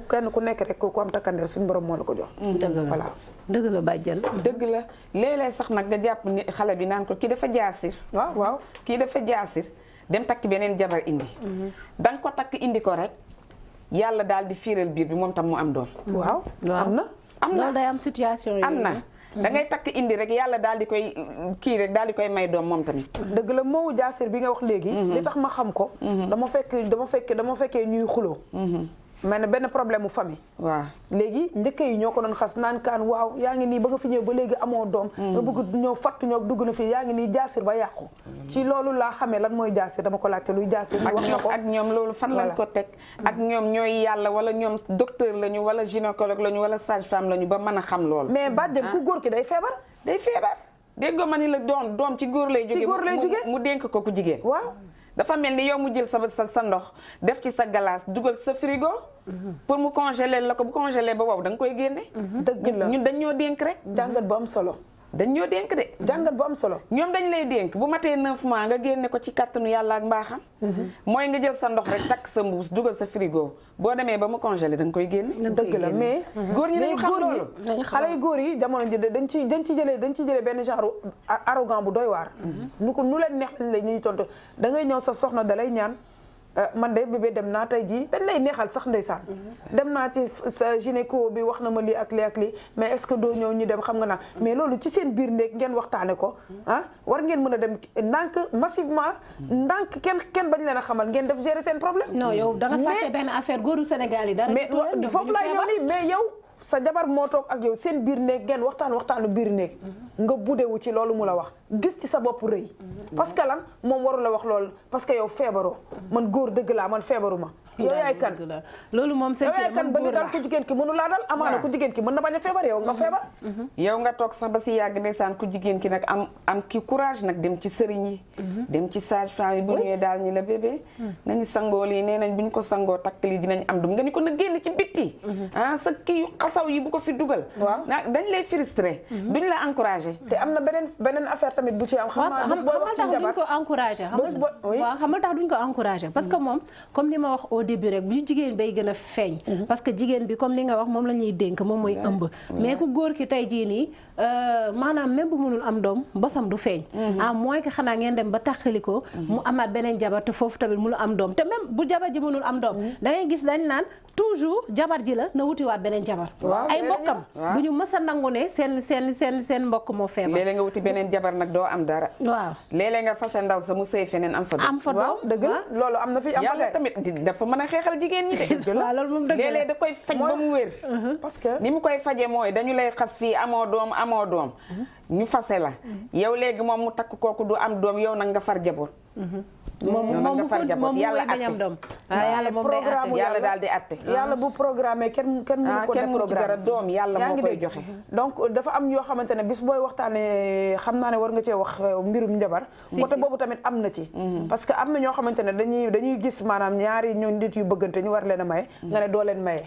kenn ku nekk rek ku am takkandeer suñu borom moo la ko jox voilà dëgg la bàjjan dëgg la léeg-léeg sax nag nga jàpp ni xale bi naan ko kii dafa jaasir waaw kii dafa jaasir dem takk beneen jabar indi da nga ko takk indi ko rek yàlla daal di fiiral biir bi moom tam mu am doom waaw am na loolu day am situation yi am na da ngay takk indi rek yàlla daal di koy kii rek daal di koy may doom moom tamit dëgg la moomu jaasir bi nga wax léegi li tax ma xam ko dama fekkee ñuy xuloo mais ne benn problème mu famille waaw léegi njëkk yi ñoo ko doon xas naan kaan waaw yaa ngi nii ba nga fi ñëw ba léegi amoo doom nga bëgg ñëw fattu ñoo dugg na fii yaa ngi nii jaasir ba yàqu ci loolu laa xamee lan mooy jaasir dama ko laajte luy jaasir wax na ko ak ñoom loolu fan lañ ko teg ak ñoom ñooy yàlla wala ñoom docteur lañu wala gynécologue lañu wala sage femme lañu ba mën a xam loolu mais bàjjen ku góor ki day feebar déggoo ma ni la doom ci góor lay jóge mu dénk ko ku jigéen waaw dafa mel ni yow mu jël sa ndox def ci sa glace dugal sa frigo pour mu congeler la ko bu congeler ba wow da nga koy génne dëgg la ñun dañ ñoo dénk rek jàngat bu am solo dañ ñoo dénk de jàngat bu am solo ñoom dañ lay dénk bu matee 9 mois nga génne ko ci kàttanu yàlla ak mbaaxam mooy nga jël sa ndox rek takk sa mbuus dugal sa frigo boo demee ba mu congelé da nga koy génne dëgg la mais góor ñi dañu xam loolu xale yu góor yi jamono ji dañ ci jëlee benn genre arrogant bu doy waar nu leen neex lañ la ñuy tontu da ngay ñëw sa soxna da lay ñaan man de bébé dem naa tey jii dañ lay neexal sax ndeysaan dem naa ci sa gynéco bi wax na ma lii ak lii mais est-ce que doo ñëw ñu dem xam nga naa mais loolu ci seen biir néeg ngeen waxtaane ko war ngeen mën a dem ndànk massivement ndànk kenn bañ leen a xamal ngeen def gérer seen problème. non yow da nga fàtte benn affaire góoru Sénégal yi dara. mais foofu laay ñëw nii mais yow sa jabar moo toog ak yow seen biir néeg ngeen waxtaanu biir néeg nga buddewu ci loolu mu la wax gis ci sa bopp rëy parce que lan moom waru la wax loolu parce que yow feebaroo man góor dëgg laa man feebaruma yow yaay kan loolu moom seen yow yaay kan ba ñu daal ku jigéen ki mënu laa dal amaana ku jigéen ki mën na bañ a feebar yow nga feebar yow nga toog sax ba si yàgg ndeysaan ku jigéen ki nag am ki courage nag dem ci sëriñ yi dem ci sage-femme yi bu ñëwee daal ñi la bébé nañu sangoo lii nee nañ bu ñu ko sangoo takk lii dinañ am dum nga ni ko na génn ci bitti sa kii xasaw yi bu ko fi dugal waaw dañ lay frustré duñ la encouragé te am na beneen affaire tamit bu ci am xam naa bés booy wax ci jabar duñ ko encouragé waaw xam nga tax duñ ko encouragé parce que moom comme li ma wax au début rek bu jigéen bay gën a feeñ parce que jigéen bi comme li nga wax moom la ñuy dénk moom mooy ëmb mais ku góor ki tey jii nii maanaam même bu mënul am doom bosam du feeñ à moins que xanaa ngeen dem ba taxali ko mu amaat beneen jabar te foofu tamit mënul am doom te même bu jabar ji mënul am doom da ngay gis dañ naan toujours jabar ji la na wutiwaat beneen jabar ay mbokkam bu ñu mës a nangu ne seen mbokk moo feebar léeg-léeg nga wuti beneen jabar nag doo am dara waaw léeg-léeg nga fase ndaw sa mu sëy feneen am fa doom dëgg la loolu am na fi am yàlla tamit dafa mën a xeexal jigéen ñi de waaw loolu moom dëgg la léeg-léeg da koy faj ba mu wér parce que ni mu koy faje mooy dañu lay xas fii amoo doom ñu fase la yow léegi moom mu takk kooku du am doom yow nag nga far jaboot moom nga far jaboot yàlla atte yàlla moom day atte yàlla daal di atte yàlla bu programmé kenn mënu ko déprogrammé doom yàlla moo koy joxe donc dafa am yoo xamante ne bis booy waxtaanee xam naa ne war nga cee wax mbirum njabar côté boobu tamit am na ci parce que am na ñoo xamante ne dañuy gis maanaam ñaari ñoo nit yu bëggante ñu war leen a maye nga ne doo leen maye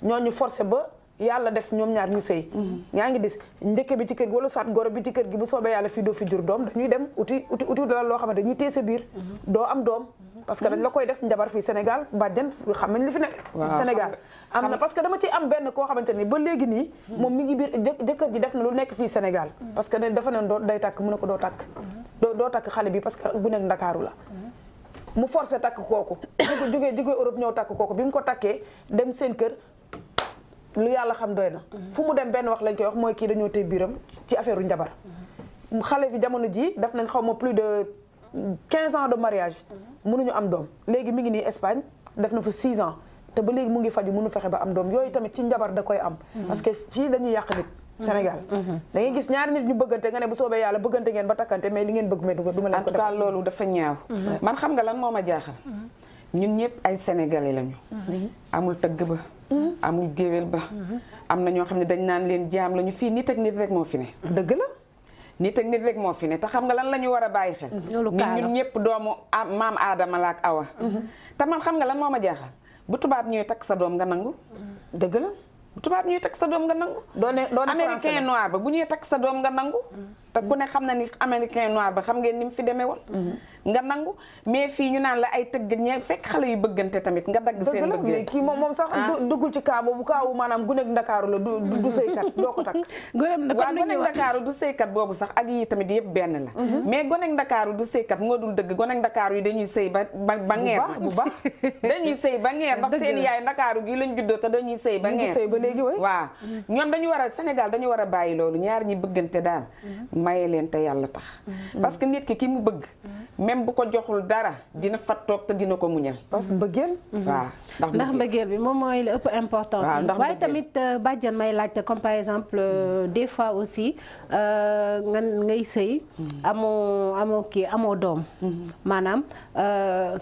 ñooñu forcé ba yàlla def ñoom ñaar ñu sëy ñaa ngi gis njëkke bi ci kër gi wala soit goro bi ci kër gi bu soobee yàlla fii doo fi jur doom dañuy dem uti dala loo xamante dañuy téye sa biir doo am doom parce que dañ la koy def njabar fii Sénégal bàjjan xam nañ li fi nekk Sénégal am na parce que dama ci am benn koo xamante ni ba léegi nii moom mi ngi biir jëkkër ji def na lu nekk fii Sénégal parce que ne dafa ne doo day takk mu ne ko doo takk doo takk xale bi parce que bu nekk Ndakaaru la mu forcé takk kooku jógee Europe ñëw takk kooku bi mu ko takkee dem seen kër lu yàlla xam doy na fu mu dem benn wax lañ koy wax mooy kii dañoo tey biiram ci affaire u njabar xale bi jamono ji daf nañ xaw ma plus de 15 ans de mariage mënuñu am doom léegi mi ngi nii Espagne def na fa 6 ans te ba léegi mu ngi faju mënu fexe ba am doom yooyu tamit ci njabar da koy am parce que fii dañuy yàq nit Sénégal da ngay gis ñaari nit ñu bëggante nga ne bu soobee yàlla bëggante ngeen ba takkante mais li ngeen bëgg mais du ma leen ko def en tout cas loolu dafa ñaaw man xam nga lan moo ma jaaxal ñun ñëpp ay sénégalais lañu amul tëgg ba amul géwél ba am na ñoo xam ne dañ naan leen jaam lañu fii nit ak nit rek moo fi ne dëgg la nit ak nit rek moo fi ne te xam nga lan la ñu war a bàyyi xel ñun ñëpp doomu maam aadama la ak awa te man xam nga lan moo ma jaaxal bu tubaab ñuy takk sa doom nga nangu dëgg la bu tubaab ñuy takk sa doom nga nangu doone américain noir ba bu ñuy takk sa doom nga nangu te ku ne xam na ni américain noir ba xam ngeen ni mu fi demee woon nga nangu mais fii ñu naan la ay tëgg ñe fekk xale yu bëggante tamit nga dagg seen bëgg mais kii moom sax duggul ci kaa boobu kaawu maanaam guneeg Ndakaaru la du sëykat doo ko takk waaw goneeg Ndakaaru du sëykat boobu sax ak yi tamit yëpp benn la mais goneeg Ndakaaru du sëykat moo dul dëgg goneeg Ndakaaru yi dañuy sëy ba ngeer bu baax dañuy sëy ba ngeer ndax seen yaay Ndakaaru gi lañ juddoo te dañuy sëy ba ngeer ba léegi way waaw ñoom dañu war a Sénégal dañu war a bàyyi loolu ñaar ñi bëggante daal maye leen te yàlla tax parce que nit ki mu bëgg même bu ko joxul dara dina fa toog te dina ko muñal parce que mbëggeel waaw ndax mbëggeel bi moom mooy la ëpp importance waaye tamit bàjjan may laajte comme par exemple des fois aussi ngay sëy amoo doom maanaam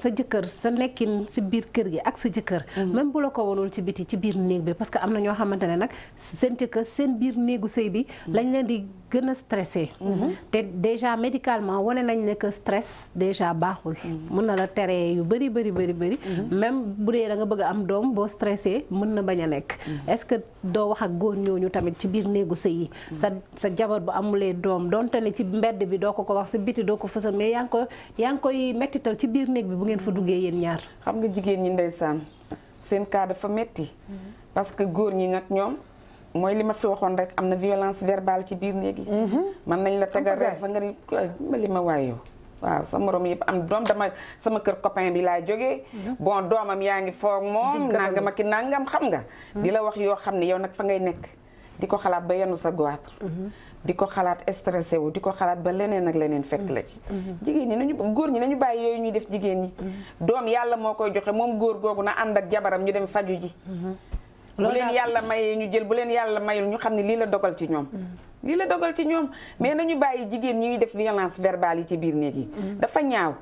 sa jëkkër sa nekkin si biir kër gi ak sa jëkkër même bu la ko wonul ci biti ci biir néeg bi parce que am na ñoo xamante ne nag seen jëkkër seen biir néegu sëy bi lañ leen di gën a stressé te déjà médicalement wane nañ ne que stress déjà baaxul mën na la tere yu bëri même bu dee da nga bëgg a am doom boo stressé mën na bañ a nekk est-ce que doo wax ak góor ñooñu tamit ci biir néegu sëy yi sa jabar bu amulee doom donte ne ci mbedd bi doo ko wax sa biti doo ko fësal mais yaa ngi koy mettital ci biir néeg bi bu ngeen fa duggee yéen ñaar xam nga jigéen ñi ndeysaan seen cas dafa metti parce que góor ñi nag ñoom mooy li ma fi waxoon rek am na violence verbale ci biir néeg yi mën nañ la tegal reer sa nga ni li ma waay yow waaw sa morom yëpp am doom sama kër copain bi laa jógee bon doomam yaa ngi foog moom nangam ak nangam xam nga di la wax yoo xam ne yow nag fa ngay nekk di ko xalaat ba yenu sa goitre di ko xalaat stressé wu di ko xalaat ba leneen ak leneen fekk la ci jigéen ñi nañu góor ñi nañu bàyyi yooyu ñuy def jigéen ñi doom yàlla moo koy joxe moom góor googu na ànd ak jabaram ñu dem faju ji bu leen yàlla mayee ñu jël bu leen yàlla mayul ñu xam ne lii la dogal ci ñoom lii la dogal ci ñoom mais nañu bàyyi jigéen ñi ñuy def violence verbale yi ci biir néeg yi dafa ñaaw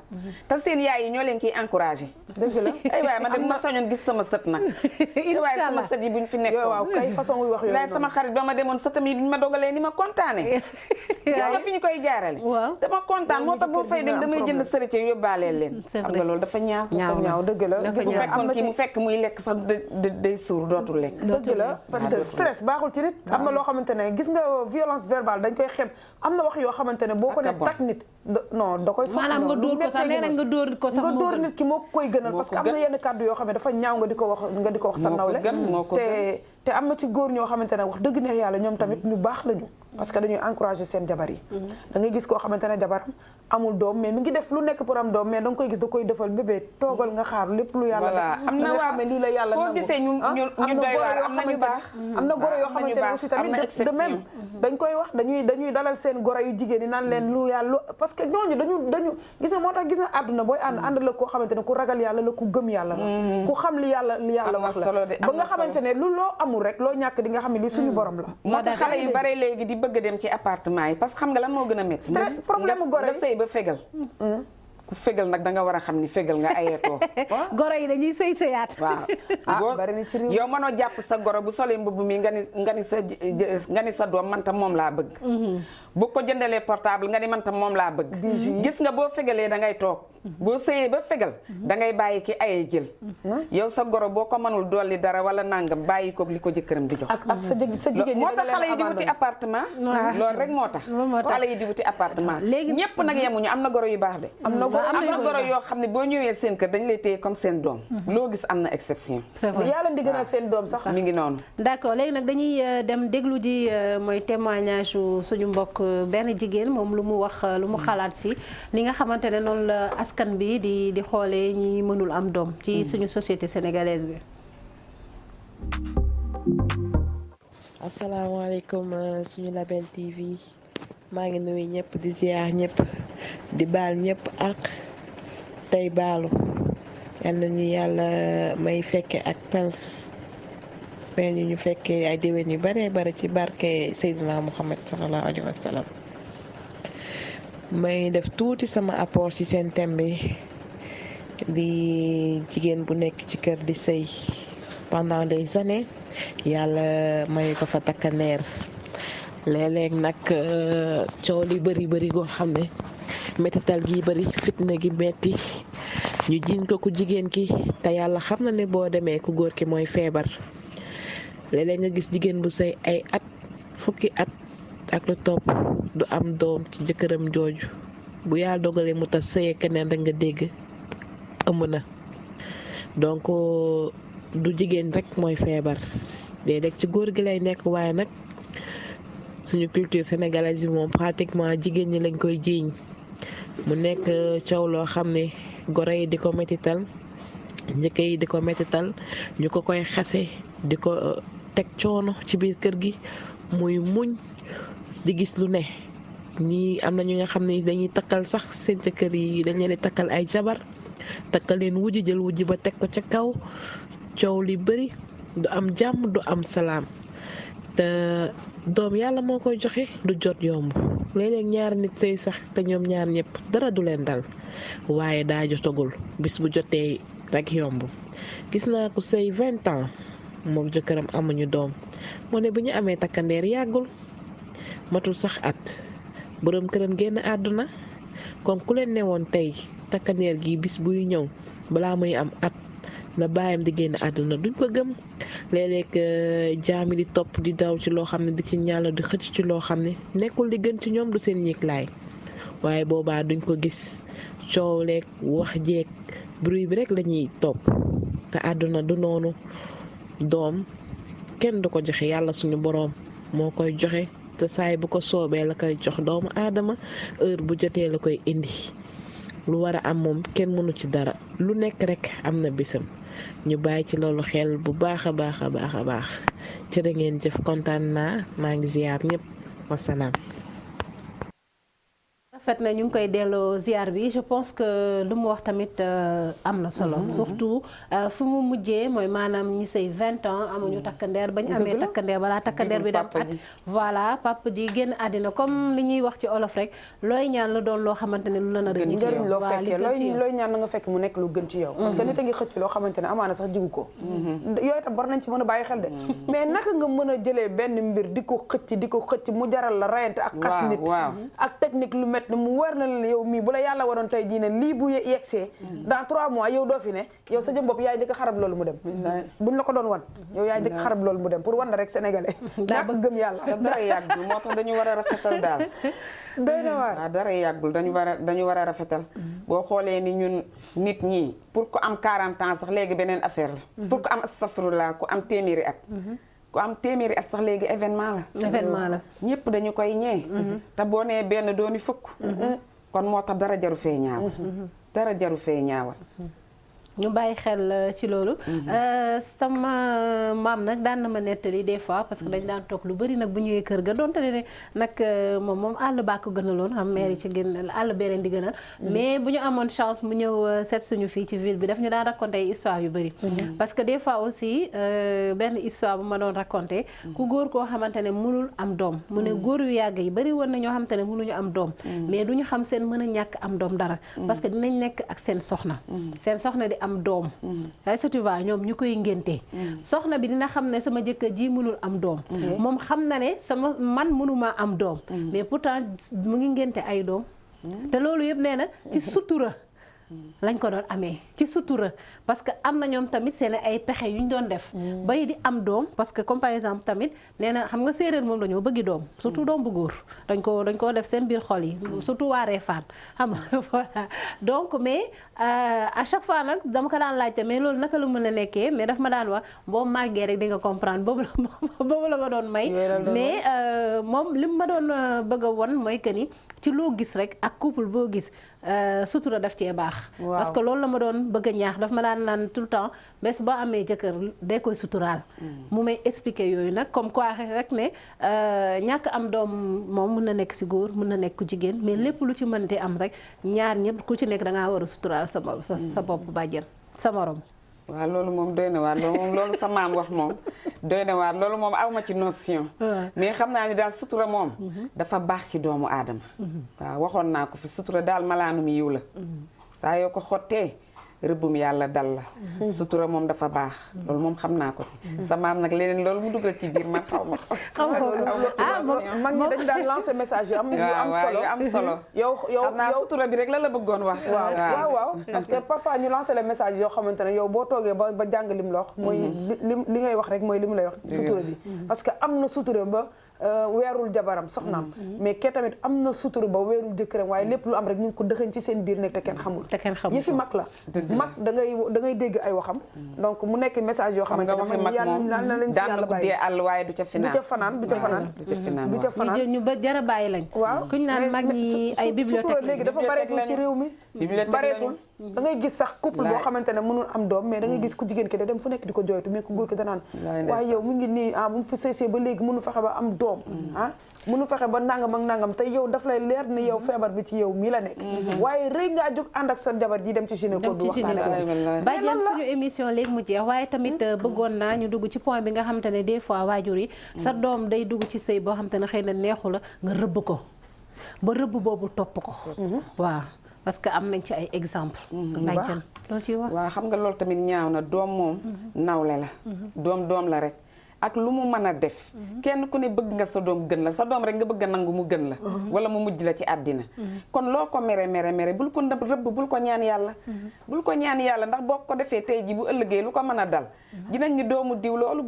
te seen yaay yi ñoo leen ciy encouragé dëgg la ay waaye man de ma sañoon gis sama sët nag ay waaye sama sët yi buñ fi nekk waaw kay façon wuy wax yooyu laay sama xarit ba ma demoon sëtam yi duñ ma dogalee ni ma kontaane gis nga fi ñu koy jaarale dama kontaan moo tax boo fay dem damay jënd sërite yóbbaaleel leen xam nga loolu dafa ñaaw dëgg la gis nga fekkoon kii mu fekk muy lekk sax day suur dootul lekk dëgg la parce que stress baaxul ci nit am na loo xamante ne gis nga violence verbale dañ koy xeeb am na wax yoo xamante ne boo ko ne tak nit non da koy soxla maanaam nga dóor ko sax nee nañ nga dóor ko sax nga dóor nit ki moo koy gënal parce que am na yenn kàddu yoo xam ne dafa ñaaw nga di ko wax sa nawle te am na ci góor ñoo xamante ne wax dëgg neex yàlla ñoom tamit ñu baax lañu parce que dañuy encourager seen jabar yi da ngay gis koo xamante ne jabaram amul doom mais mi ngi def lu nekk pour am doom mais da nga koy gis da koy defal bébé toogal nga xaar lépp lu yàlla def am na waa lii la yàlla foo gisee ñu doy waar am na ñu baax am na goro yoo xamante ne aussi tamit de même dañ koy wax dañuy dalal seen goro yu jigéen yi naan leen lu yàlla parce que ñooñu dañu gis nga moo tax gis nga àdduna booy ànd la koo xamante ne ku ragal yàlla la ku gëm yàlla la ku xam li yàlla wax la ba nga xamante ne lu loo amul rek loo ñàkk di nga xam ne lii suñu borom la moo tax xale yu bare léegi di bëgg dem ci appartement yi parce que xam nga lan moo gën a métti problème nga sëy ba fegal ku fegal nag da nga war a xam ni fegal nga ayetoo goro yi dañuy sëyaat waaw bari na ci réew yow mënoo jàpp sa goro bu solee mbubb mi nga ni sa doom man tam moom laa bëgg bu ko jëndalee portable nga ni man tam moom laa bëgg gis nga boo fegalee da ngay toog boo sëyee ba fegal da ngay bàyyi ki ayee jël yow sa goro boo ko mënul dolli dara wala nangam bàyyi ko li ko jëkkëram di jox ak sa jigéen ñi moo tax xale yi di wuti appartement loolu rek moo tax xale yi di wuti appartement ñëpp nag yemuñu am na goro yu baax de am na goro yoo xam ne boo ñëwee seen kër dañ lay téye comme seen doom loo gis am na exception yàlla di gënal seen doom sax mi ngi noonu d'accord léegi nag dañuy dem déglu ji mooy témoignage suñu mbokk benn jigéen moom lu mu wax lu mu xalaat si li nga xamante ne noonu la askan bi di xoolee ñi mënul am doom ci suñu société sénégalaise bi. asalaamaaleykum suñu Label TV maa ngi nuyu ñëpp di ziar ñëpp di baal ñëpp ak tey baalu yal nañu yàlla may fekke ak tal mais ñu fekkee ay déwén yu bare bare ci barke Seydina Muhammad sallallahu alayhi wa sallam may def tuuti sama apport ci seen thème bi di jigéen bu nekk ci kër di sëy pendant des années yàlla may ko fa takkandeer léeg-léeg nag coow li bëri goo xam ne mettital gi bëri fitna gi metti ñu jiñ ko ku jigéen ki te yàlla xam na ne boo demee ku góor ki mooy feebar léeg-léeg nga gis jigéen bu sëy ay at fukki at ak lu topp du am doom ci jëkkëram jooju bu yàlla dogalee mu tas sëyee keneen da nga dégg ëmb na donc du jigéen rek mooy feebar léeg-léeg ci góor gi lay nekk waaye nag suñu culture sénégalaise bi moom pratiquement jigéen ñi lañ koy jiiñ mu nekk coow loo xam ne goro yi di ko mettital njëkk yi di ko mettital ñu ko koy xase di ko teg coono ci biir kër gi muy muñ di gis lu ne ñii am na ñu nga xam ne dañuy takkal sax seen kër yi dañ leen di takkal ay jabar takkal leen wujj jël wujj ba teg ko ca kaw coow li bëri du am jàmm du am salaam te doom yàlla moo koy joxe du jot yomb léeg-léeg ñaari nit sëy sax te ñoom ñaar ñëpp dara du leen dal waaye daa jotagul bis bu jotee rek yomb gis naa ko sëy 20 ans moom jëkkëram amuñu doom moo ne bu ñu amee takkandeer yàggul matul sax at borom këram génn àdduna comme ku leen newoon tey takkandeer gi bis buy ñëw balaa muy am at la baayam di génn àdduna duñ ko gëm léeg-léeg jaami di topp di daw ci loo xam ne di ci ñàll di xëcc ci loo xam ne nekkul di gën ci ñoom du seen yëglaay waaye boobaa duñ ko gis coow leeg wax jeeg bruit bi rek lañuy topp te àdduna du noonu doom kenn du ko joxe yàlla suñu boroom moo koy joxe te saay bu ko soobee la koy jox doomu aadama heure bu jotee la koy indi lu war a am moom kenn mënu ci dara lu nekk rek am na bisam ñu bàyyi ci loolu xel bu baax a baax a baax a baax jërë ngeen jëf kontaan naa maa ngi ziar ñëpp wasalaam. rafet na ñu ngi koy delloo ziar bi je pense que lu mu wax tamit am na solo surtout fu mu mujjee mooy maanaam ñi say 20 ans amuñu takkandeer ba ñu amee takkandeer balaa takkandeer bi dem at voilà papa ji génn àddina comme li ñuy wax ci olof rek looy ñaan la doon loo xamante ne lu la nar a ci yow loo fekkee looy ñaan na nga fekk mu nekk lu gën ci yow parce que nit a ngi xëcc loo xamante ne amaana sax jigu ko yooyu tam war nañ ci mën a bàyyi xel de mais naka nga mën a jëlee benn mbir di ko xëcc mu jaral la rayante ak xas nit ak technique lu met mu war na la yow mii bu la yàlla waroon tey jii ne lii bu yegsee dans 3 mois yow doo fi ne yow sa jëm bopp yaay njëkk xarab loolu mu dem buñ la ko doon wan yow yaay njëkk xarab loolu mu dem pour wan na rek sénégalais ñàkk gëm yàlla dara yàggul moo tax dañu war a rafetal daal doy na waar waaw dara yàggul dañu war a rafetal boo xoolee ni ñun nit ñi pour ko am 40 ans sax léegi beneen affaire la pour ko am astafurlah ku am téeméeri at ku am téeméeri at sax léegi événement la ñëpp dañu koy ñee te boo nee benn dooni fukk kon moo tax dara jaru fee ñaaw dara jaru fee ñaawal ñu bàyyi xel ci loolu sama maam nag daan na ma nettali des fois parce que dañ daan toog lu bari nag bu ñëwee kër ga donte ne nag moom àll baa ko gënaloon xam maire yi ci gën àll bee leen di gënal mais bu ñu amoon chance mu ñëw seet suñu fii ci ville bi daf ñu daan raconté ay histoire yu bari parce que des fois aussi benn histoire bu ma doon raconté ku góor koo xamante ne mënul am doom mu ne góor yu yàgg yi bari woon na ñoo xamante ne mënuñu am doom mais duñu xam seen mën a ñàkk am doom dara parce que dinañ nekk ak seen soxna di am doom ay sa tu vois ñoom ñu koy ngénte soxna bi dina xam ne sama jëkkër ji mënul am doom moom xam na ne man mënuma am doom mais pourtant mu ngi ngénte ay doom te loolu yëpp nee na ci sutura lañ ko doon amee ci sutura parce que am na ñoom tamit seen ay pexe yu ñu doon def bay di am doom parce que comme par exemple tamit nee na xam nga séeréer moom dañoo bëggi doom surtout doom bu góor dañ koo def seen biir xol yi surtout waa Réfane xam nga voilà donc mais à chaque fois nag dama ko daan laajte mais loolu naka la mën a nekkee mais daf ma daan wax boo màggee rek di nga comprendre boobu la ko doon may mais moom li ma doon bëgg a won mooy que ni ci loo gis rek ak couple boo gis sutura daf cee baax parce que loolu la ma doon bëgg a ñaax daf ma daan naan tout le temps bés boo amee jëkkër day koy suturaal mu may expliquer yooyu nag comme quoi rek ne ñàkk am doom moom mën na nekk si góor mën na nekk ku jigéen mais lépp lu ci mënti am rek ñaar ñëpp ku ci nekk da ngaa war a suturaal sa bopp bàjjen sa morom waaw loolu moom doy na waar loolu sa maam wax moom doy na waar loolu moom aw ma ci notion mais xam naa ni daal sutura moom dafa baax ci doomu aadama waaw waxoon naa ko fi sutura daal malaanum yiw la saa yoo ko xottee rëbbum yàlla dal la sutura moom dafa baax loolu moom xam naa ko ci sa maam nag leneen loolu mu dugal ci biir man xaw ma mag ñi dañ daan lancer message yu am solo yow xam naa sutura bi rek la bëggoon wax waaw parce que parfois ñu lancer les messages yoo xamante ne yow boo toogee ba jàng lim la wax mooy li ngay wax rek mooy li mu lay wax sutura bi parce que am na sutura ba weerul jabaram soxnaam mais ke tamit am na sutura ba weerul jëkkëram waaye lépp lu am rek ñu ngi ko dëxañ ci seen biir nekk te kenn xamul yëfi mag la mag da ngay dégg ay waxam donc mu nekk message yoo xamante ne yàlla na leen fi yàlla bàyyi àll waaye du ca fanaan du ca fanaan ñu ba jara bàyyi lañ waaw kuñ naan mag ñi ay bibliothèque léegi dafa bareetul ci réew mi bareetul da ngay gis sax couple boo xamante ne mënul am doom mais da ngay gis ku jigéen ki da dem fu nekk di ko jooytu mais ku góor ki danaan waaye yow mu ngi nii bu mu fi sëysee ba léegi mënu fexe ba am doom mënu fexe ba nangam ak nangam te yow daf lay leer ne yow feebar bi ci yow mii la nekk waaye rëy ngaa jóg ànd ak sa jabar ji dem ci gynéco du waxtaane ko bàjjen suñu émission léegi mu jeex waaye tamit bëggoon naa ñu dugg ci point bi nga xamante ne des fois waajur yi sa doom day dugg ci sëy boo xamante ne xëy na neexu la nga rëbb ko ba rëbb boobu topp ko waaw parce que am nañ ci ay exemple bàjjen loolu ciy wax waaw xam nga loolu tamit ñaaw na doom moom nawle la doom la rek ak lu mu mën a def kenn ku ne bëgg nga sa doom gën la sa doom rek nga bëgg a nangu mu gën la wala mu mujj la ci àddina kon loo ko mere bul ko rëbb bul ko ñaan yàlla bul ko ñaan yàlla ndax boo ko defee tey ji bu ëllëgee lu ko mën a dal dinañ ni doomu diw loolu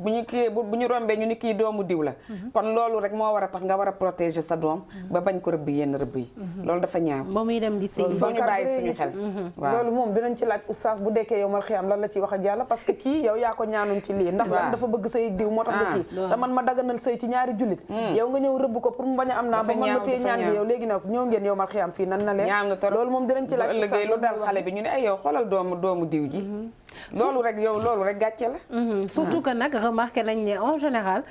bu ñu rombee ñu ni kii doomu diw la kon loolu rek moo war a tax nga war a protéger sa doom ba bañ ko rëbb yenn rëbb yi loolu dafa ñaaw ba muy dem di sëy foo ñu bàyyi suñu xel waaw loolu moom dinañ ci laaj oustaz bu dekkee yow mal xiyam lan la ciy wax ak yàlla parce que kii yow yaa ko ñaanoon ci lii ndax lan dafa bëgg sëy sëy diw moo tax nga kii te man ma daganal sëy ci ñaari jullit yow nga ñëw rëbb ko pour mu bañ a am naa ba man ma téye ñaan gi yow léegi nag ñëw ngeen yow mal xiyam fii nan na leen loolu moom dinañ ci laaj ëllëgee lu dal xale bi ñu ne ay yow xoolal doomu diw ji loolu rek gàcce la surtout que nag remarqué nañ ne en général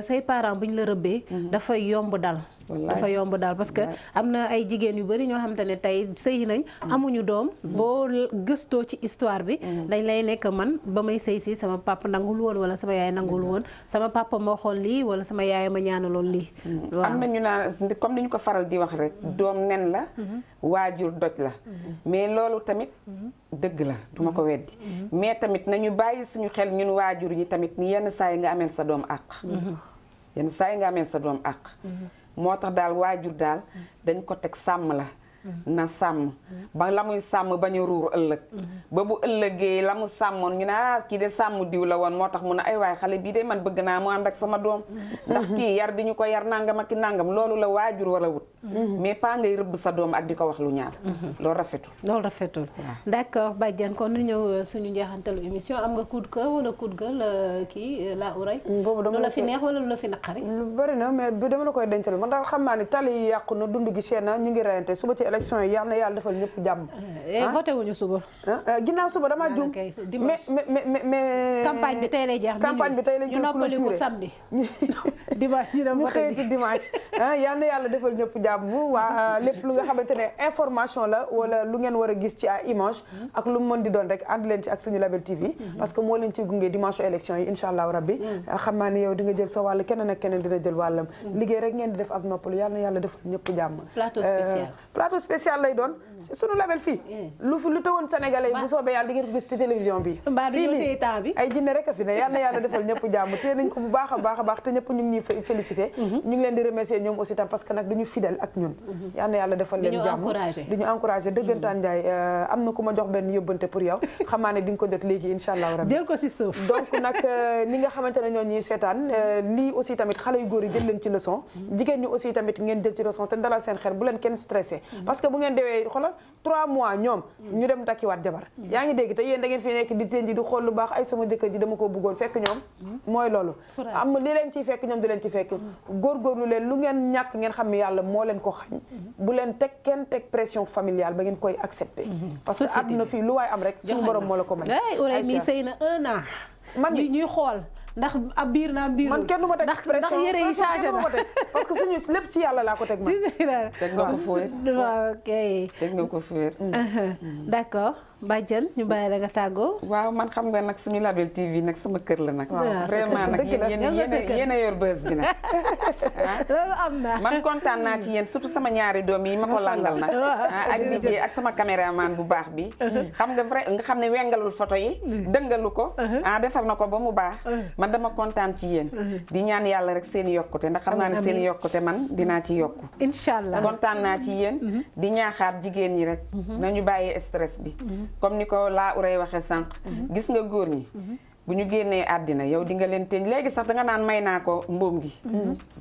say parents bu ñu la rëbbee dafay yomb dal dafa yomb daal parce que am na ay jigéen yu bari ñoo xamante ne tey sëy nañ amuñu doom boo gëstoo ci histoire bi dañ lay nekk man ba may sëy si sama papa nangul woon wala sama yaay nangul woon sama papa moo xool lii wala sama yaay ma ñaanaloon lii am na ñu naan comme ni ñu ko faral di wax rek doom nen la waajur doj la mais loolu tamit dëgg la duma ko weddi mais tamit nañu bàyyi suñu xel ñun waajur yi tamit ni yenn saa yi nga ameel sa doom àq yenn saa yi nga ameel sa doom àq moo tax daal waajur daal dañ ko teg sàmm la na sàmm ba la muy sàmm bañ a ruur ëllëg ba bu ëllëgee la mu sàmmoon ñu ne kii de sàmm diw la woon moo tax mu ne ay waay xale bii de man bëgg naa mu ànd ak sama doom ndax kii yar bi ñu ko yar nangam ak nangam loolu la waajur war a wut mais pas ngay rëbb sa doom ak di ko wax lu ñaaw loolu rafetul d'accord Badiane kon ñu ñëw suñu njeexantalu émission am nga coup de cœur wala coup de gueule kii la Ourey lu la fi neex wala lu la fi naqari lu bari na mais bi dama la koy dencal man daal xam naa ni tali yi yàqu na dund gi seen na ñu ngi reyante suba ci élection yi yal na yàlla defal ñëpp jàmm voté wuñu suba ginnaaw suba dama jum mais campagne bi tey lay jeex campagne bi tey lañ ñu noppali ko samedi dimanche ñu dem ñu xëy ci dimanche yal na yàlla defal ñëpp jàmm waa lépp lu nga xamante ne information la wala lu ngeen war a gis ci ay image ak lu mu mën di doon rek ànd leen ci ak suñu Label TV parce que moo leen ci gunge dimanche élection yi incha allahu rabbi xam naa ne yow di nga jël sa wàll keneen ak keneen dina jël wàllam liggéey rek ngeen di def ak noppalu yal na yàlla defal ñëpp jàmm plateau spécial lay doon suñu Label fii lu tawoon sénégalais yi bu soobee yàlla di ngeen ko gis ci télévision bi fii nii ay jinne rek a fi ne yal na yàlla defal ñëpp jàmm téye nañ ko bu baax a baax a baax te ñëpp ñu ngi ñuy félicité ñu ngi leen di remercier ñoom aussi tam parce que nag duñu fidèle ak ñun yal na yàlla defal leen jàmm di ñu encouragé dëggantaan Ndiaye am na ku ma jox benn yóbbante pour yow xam naa ne di nga ko jot léegi incha allah rabbi jël ko si suuf donc nag ñi nga xamante ne ñoo ñuy seetaan lii aussi tamit xale yu góor yi jël leen ci leçon jigéen ñi aussi tamit ngeen jël ci leçon te dalal seen xel bu leen kenn stressé parce que bu ngeen dewee xoolal 3 mois ñoom ñu dem takkiwaat jabar yaa ngi dégg te yéen da ngeen fi nekk di teen ji di xool lu baax ay sama jëkkër ji dama ko bëggoon fekk ñoom mooy loolu am li leen ciy fekk ñoom di leen ci fekk góorgóorlu leen lu ngeen ñàkk ngeen xam ne yàlla moo leen ko xañ bu leen teg kenn teg pression familiale ba ngeen koy accepté parce que àdduna fii lu waay am rek suñu borom moo la ko may Ourey mi sëy na 1 an man ñuy xool ndax ab biir naa biir man kenn du ma teg pression ndax yére yi changé na parce que suñu lépp ci yàlla laa ko teg man teg nga ko fóoyee waaw ok teg nga ko fóoyee d'accord Badiane ñu bàyyi la nga tàggoo waaw man xam nga nag suñu Label TV nag sama kër la nag vraiment nag yéen a yor bës bi nag loolu am na man kontaan naa ci yéen surtout sama ñaari doom yi ma ko langal nag ak liggéey ak sama caméraman bu baax bi xam nga vrai nga xam ne wengalul photo yi dëngalu ko defar na ko ba mu baax man dama kontaan ci yéen di ñaan yàlla rek seen yokkute ndax xam naa ne seen yokkute man dinaa ci yokku inchaallah kontaan naa ci yéen di ñaaxaat jigéen ñi rek nañu bàyyi stress bi comme ni ko laa Ourey waxee sànq gis nga góor ñi bu ñu génnee àddina yow di nga leen teñ léegi sax danga naan may naa ko mbóom gi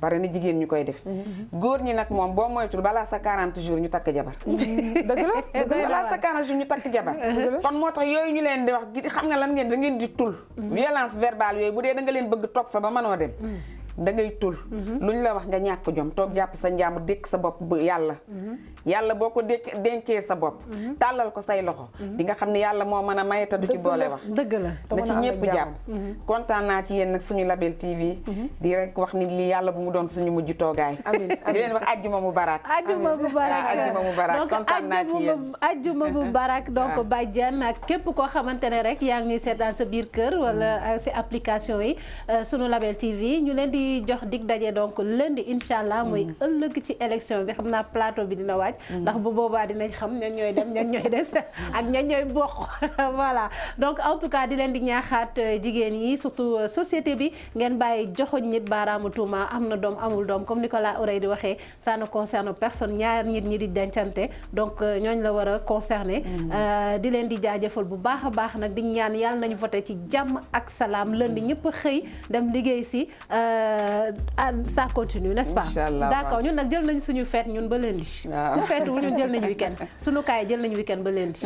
bari na jigéen ñu koy def góor ñi nag moom boo moytul balaa sa 40 jours ñu takk jabar dëgg la balaa sa 40 jours ñu takk jabar kon moo tax yooyu ñu leen di wax xam nga lan ngeen da ngeen di tul violence verbale yooyu bu dee da nga leen bëgg toog fa ba mënoo dem da ngay tul lu ñu la wax nga ñàkk jom toog jàpp sa njàmbur dékk sa bopp bu yàlla boo ko dencee sa bopp tàllal ko say loxo di nga xam ne yàlla moo mën a maye te du ci boole wax dëgg la na ci ñëpp jàpp kontaan naa ci yéen nag suñu Label TV di rek wax ni lii yàlla bu mu doon suñu mujj toogaay di leen wax ajjuma mu barak ajjuma mu barak kontaan naa ci yéen ajjuma mu barak donc Badiane ak képp koo xamante ne rek yaa ngi seetaan sa biir kër wala si application yi suñu Label TV ñu leen di jox dig daje donc lundi incha allah mooy ëllëg ci élection bi xam naa plateau bi dina waaj ndax bu boobaa dinañ xam ñan ñooy dem ñan ñooy des ak ñan ñooy bokk voilà donc en tout cas di leen di ñaaxaat jigéen yi surtout société bi ngeen bàyyi joxoñ nit baaraamu tuuma am na doom amul doom comme Nicolas Ourey di waxee ça ne concerne personne ñaar nit ñi di dencante donc ñooñ la war a concerner di leen di jaajëfal bu baax a baax nag di ñaan yàlla nañu voté ci jàmm ak salaam lundi ñëpp xëy dem liggéey si ça continue n'est-ce pas d'accord ñun nag jël nañ suñu fête ñun ba lundi ku feetu ñun jël nañu week-end suñu kaay jël nañu week-end ba lundi